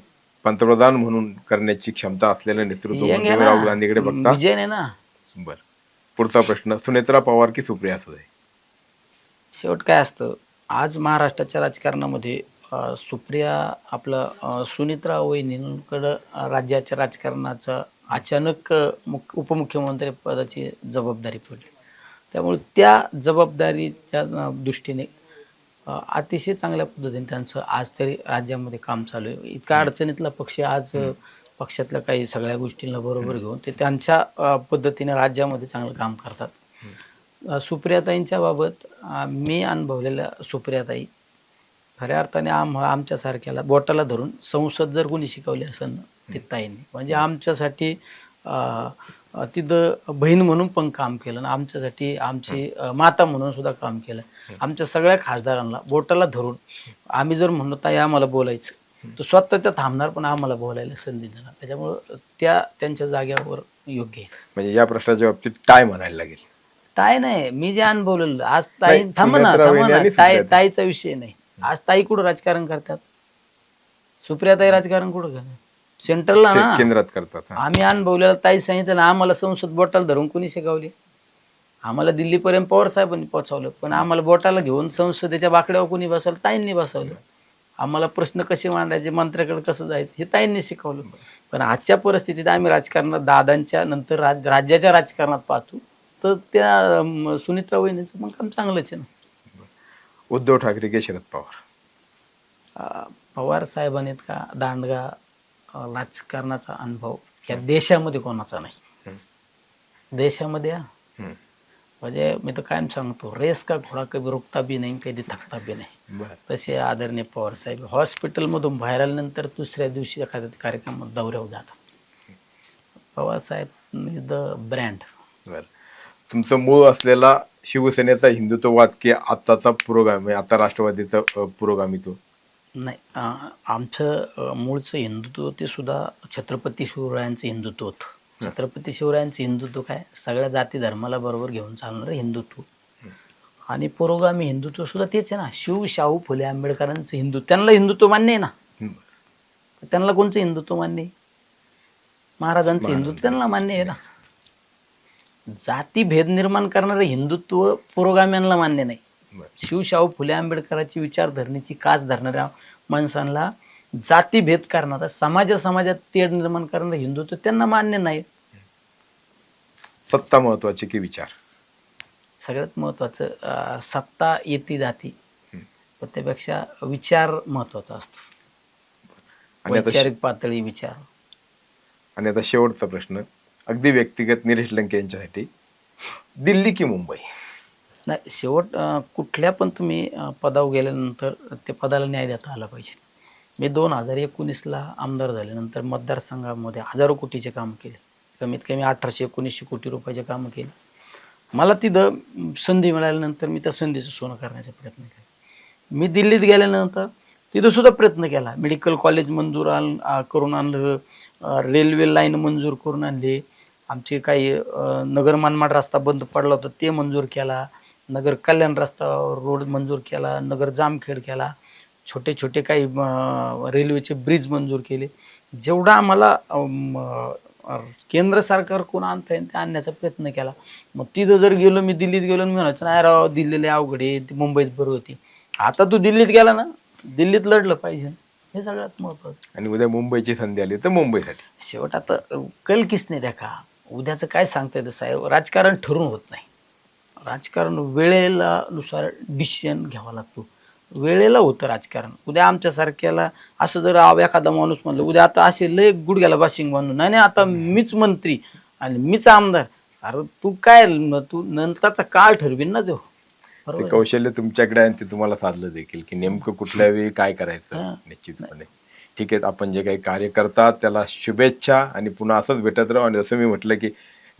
पंतप्रधान म्हणून करण्याची क्षमता असलेलं नेतृत्व म्हणजे राहुल गांधीकडे बघता विजय आहे ना. बर. पुढचा प्रश्न, सुनेत्रा पवार की सुप्रिया सुळे? शेवट काय असतं, आज महाराष्ट्राच्या राजकारणामध्ये सुप्रिया आपलं सुनित्रा वहिनींकडं राज्याच्या राजकारणाचा अचानक उपमुख्यमंत्री पदाची जबाबदारी पडली. त्यामुळे त्या जबाबदारीच्या दृष्टीने अतिशय चांगल्या पद्धतीने त्यांचं आज तरी राज्यामध्ये काम चालू आहे. इतका अडचणीतला पक्ष आज पक्षातल्या काही सगळ्या गोष्टींना बरोबर घेऊन ते त्यांच्या पद्धतीने राज्यामध्ये चांगलं काम करतात. सुप्रियाताईंच्या बाबत मी अनुभवलेल्या सुप्रियाताई खऱ्या अर्थाने आमच्यासारख्याला बोटाला धरून संसद जर कोणी शिकवली असेल ना, ते ताईंनी. म्हणजे आमच्यासाठी तिथं बहीण म्हणून पण काम केलं, आमच्यासाठी आमची माता म्हणून सुद्धा काम केलं. आमच्या सगळ्या खासदारांना बोटाला धरून आम्ही जर म्हणलो ताई आम्हाला बोलायचं, तर स्वतः त्या थांबणार, पण आम्हाला बोलायला संधी देणार. त्याच्यामुळं त्यांच्या जाग्यावर योग्य आहे. म्हणजे या प्रश्नाच्या बाबतीत टाय म्हणायला लागेल. ताई नाही, मी जे अनुभवलेलं आज ताई, थांबा ना, ताईचा विषय नाही. आज ताई कुठं राजकारण करतात? सुप्रियाताई राजकारण कुठं करतात? सेंट्रलला ना, केंद्रात करतात. आम्ही अनुभवलेलं ताई सांगितलं ना, आम्हाला संसद बोटाला धरून कोणी शिकवली? आम्हाला दिल्लीपर्यंत पवार साहेबांनी पोहोचवलं, पण आम्हाला बोटाला घेऊन संसदेच्या बाकड्यावर कोणी बसवलं? ताईंनी बसवलं. आम्हाला प्रश्न कसे मांडायचे, मंत्र्याकडे कसं जायचं, हे ताईंनी शिकवलं. पण आजच्या परिस्थितीत आम्ही राजकारणात दादांच्या नंतर राज्याच्या राजकारणात पाहतो, तर त्या सुनित्रा वहिनींचं मग काम चांगलंच आहे ना. उद्धव ठाकरे की शरद पवार? पवार साहेबांनी का दांडगा राजकारणाचा अनुभव या देशामध्ये कोणाचा नाही. देशामध्ये म्हणजे मी तर कायम सांगतो, रेस का घोडा कधी रुकता बी नाही, कधी थकता बी नाही. तसे आदरणीय पवार साहेब हॉस्पिटलमधून बाहेर आल्यानंतर दुसऱ्या दिवशी एखाद्या कार्यक्रमात दौऱ्यावर जातात. पवार साहेब इज द ब्रँड. तुमचं मूळ असलेला शिवसेनेचा हिंदुत्ववाद की आत्ताचा पुरोगामी, आता राष्ट्रवादीचा पुरोगामित्व? नाही, आमचं मूळचं हिंदुत्व ते सुद्धा छत्रपती शिवरायांचं हिंदुत्व होतं. छत्रपती शिवरायांचं हिंदुत्व काय, सगळ्या जाती धर्माला बरोबर घेऊन चालणारं हिंदुत्व. आणि पुरोगामी हिंदुत्व सुद्धा तेच आहे ना. शिव शाहू फुले आंबेडकरांचं हिंदुत्व, त्यांना हिंदुत्व मान्य आहे ना. त्यांना कोणचं हिंदुत्व मान्य आहे? महाराजांचं हिंदुत्व त्यांना मान्य आहे ना. जाती भेद निर्माण करणारं हिंदुत्व पुरोगाम्यांना मान्य नाही. शिवशाहू फुले आंबेडकरांची विचारधरणीची कास धरणाऱ्या माणसांना जातीभेद करणारा, समाजात तेढ निर्माण करणारं हिंदुत्व त्यांना मान्य नाही. सत्ता महत्वाची की विचार? सगळ्यात महत्वाचं सत्ता येती जाती, पण त्यापेक्षा विचार महत्वाचा असतो. वैचारिक पातळी विचार. आणि आता शेवटचा प्रश्न, अगदी व्यक्तिगत, निलेश लंके यांच्यासाठी, दिल्ली की मुंबई? नाही, शेवट कुठल्या पण तुम्ही पदावर गेल्यानंतर ते पदाला न्याय देता आला पाहिजे. मी 2019ला आमदार झाल्यानंतर मतदारसंघामध्ये हजारो कोटीचे कामं केले. कमीत कमी 1800-1900 कोटी रुपयाचे कामं केले. मला तिथं संधी मिळाल्यानंतर मी त्या संधीचं सोनं करण्याचा प्रयत्न केला. मी दिल्लीत गेल्यानंतर तिथं सुद्धा प्रयत्न केला. मेडिकल कॉलेज मंजूर करून आणलं, रेल्वे लाईन मंजूर करून आणली, आमचे काही नगर मनमाड रस्ता बंद पडला होता ते मंजूर केला, नगर कल्याण रस्ता रोड मंजूर केला, नगर जामखेड केला. छोटे छोटे काही रेल्वेचे ब्रिज मंजूर केले. जेवढा आम्हाला केंद्र सरकारकडून आणता येईल ते आणण्याचा प्रयत्न केला. मग तिथं जर गेलो, मी दिल्लीत गेलो, मी म्हणायचं नाही राव दिल्लीला अवघड आहे, ती मुंबईच बरं होती. आता तू दिल्लीत गेला ना, दिल्लीत लढलं पाहिजे, हे सगळ्यात महत्वाचं. आणि उद्या मुंबईची संधी आली तर मुंबईसाठी. शेवट आता कल किस नाही देखा, उद्याचं काय सांगता येतं साहेब. राजकारण ठरून होत नाही. राजकारण वेळेला नुसार डिसिजन घ्यावा लागतो. वेळेला होतं राजकारण. उद्या आमच्यासारख्याला असं जर एखादा माणूस म्हणलं उद्या आता असे लय गुडघ्याला बाशिंग बांधून, नाही आता मीच मंत्री आणि मीच आमदार, अरे तू काय, तू नंतरचा काळ ठरवीन ना तो. ते कौशल्य तुमच्याकडे आहे आणि ते तुम्हाला साधलं देखील की नेमकं कुठल्या वेळी काय करायचं. निश्चितपणे ठीक आहे. आपण जे काही कार्य करतात त्याला शुभेच्छा आणि पुन्हा असंच भेटत राहू. आणि जसं मी म्हटलं की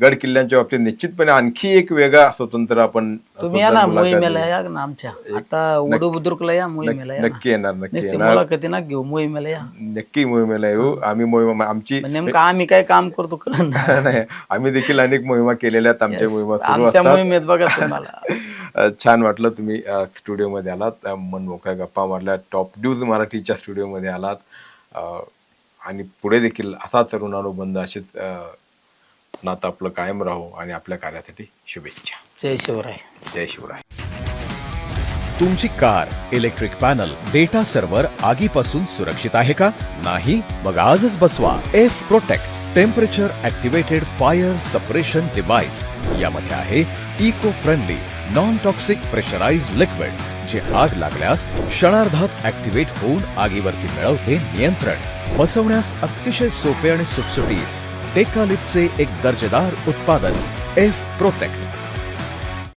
गड किल्ल्यांच्या बाबतीत निश्चितपणे आणखी एक वेगळा स्वतंत्र आपण तुम्ही या ना मोहिमेला, या ना आमच्या आता उडू बुद्रुकला या मोहिमेला, या नक्की येणार. नक्की येणार. मुलाखती ना घेऊ, मोहिमेला या. नक्की मोहिमेला येऊ. आम्ही मोहिमा आमची नेमकं आम्ही काय काम करतो नाही, आम्ही देखील अनेक मोहिमा केलेल्या आहेत. आमच्या मोहिमा सुरू आमच्या असतात. मोहिमेत बघा तुम्हाला. छान वाटलं तुम्ही स्टुडिओमध्ये आलात, मनमोकळ्या गप्पा मारल्या. टॉप न्यूज मराठीच्या स्टुडिओमध्ये आलात. आणि पुढे देखील असा तरुण अनुबंध असेच नातं आपलं कायम राहू. आणि आपल्या कार्यासाठी शुभेच्छा. जय शिवराय. जय शिवराय. तुमची car, electric panel, data server आगीपासून सुरक्षित आहे का? नाही? मग आजच बसवा F protect temperature activated fire suppression device. यामध्ये आहे eco friendly non toxic pressurised liquid, जे आग लागल्यास क्षणार्धात ऍक्टिव्हेट होऊन आगीवरती मिळवते नियंत्रण. बसवण्यास अतिशय सोपे आणि सुटसुटीत टेकालिपचे एक दर्जेदार उत्पादन एफ प्रोटेक्ट.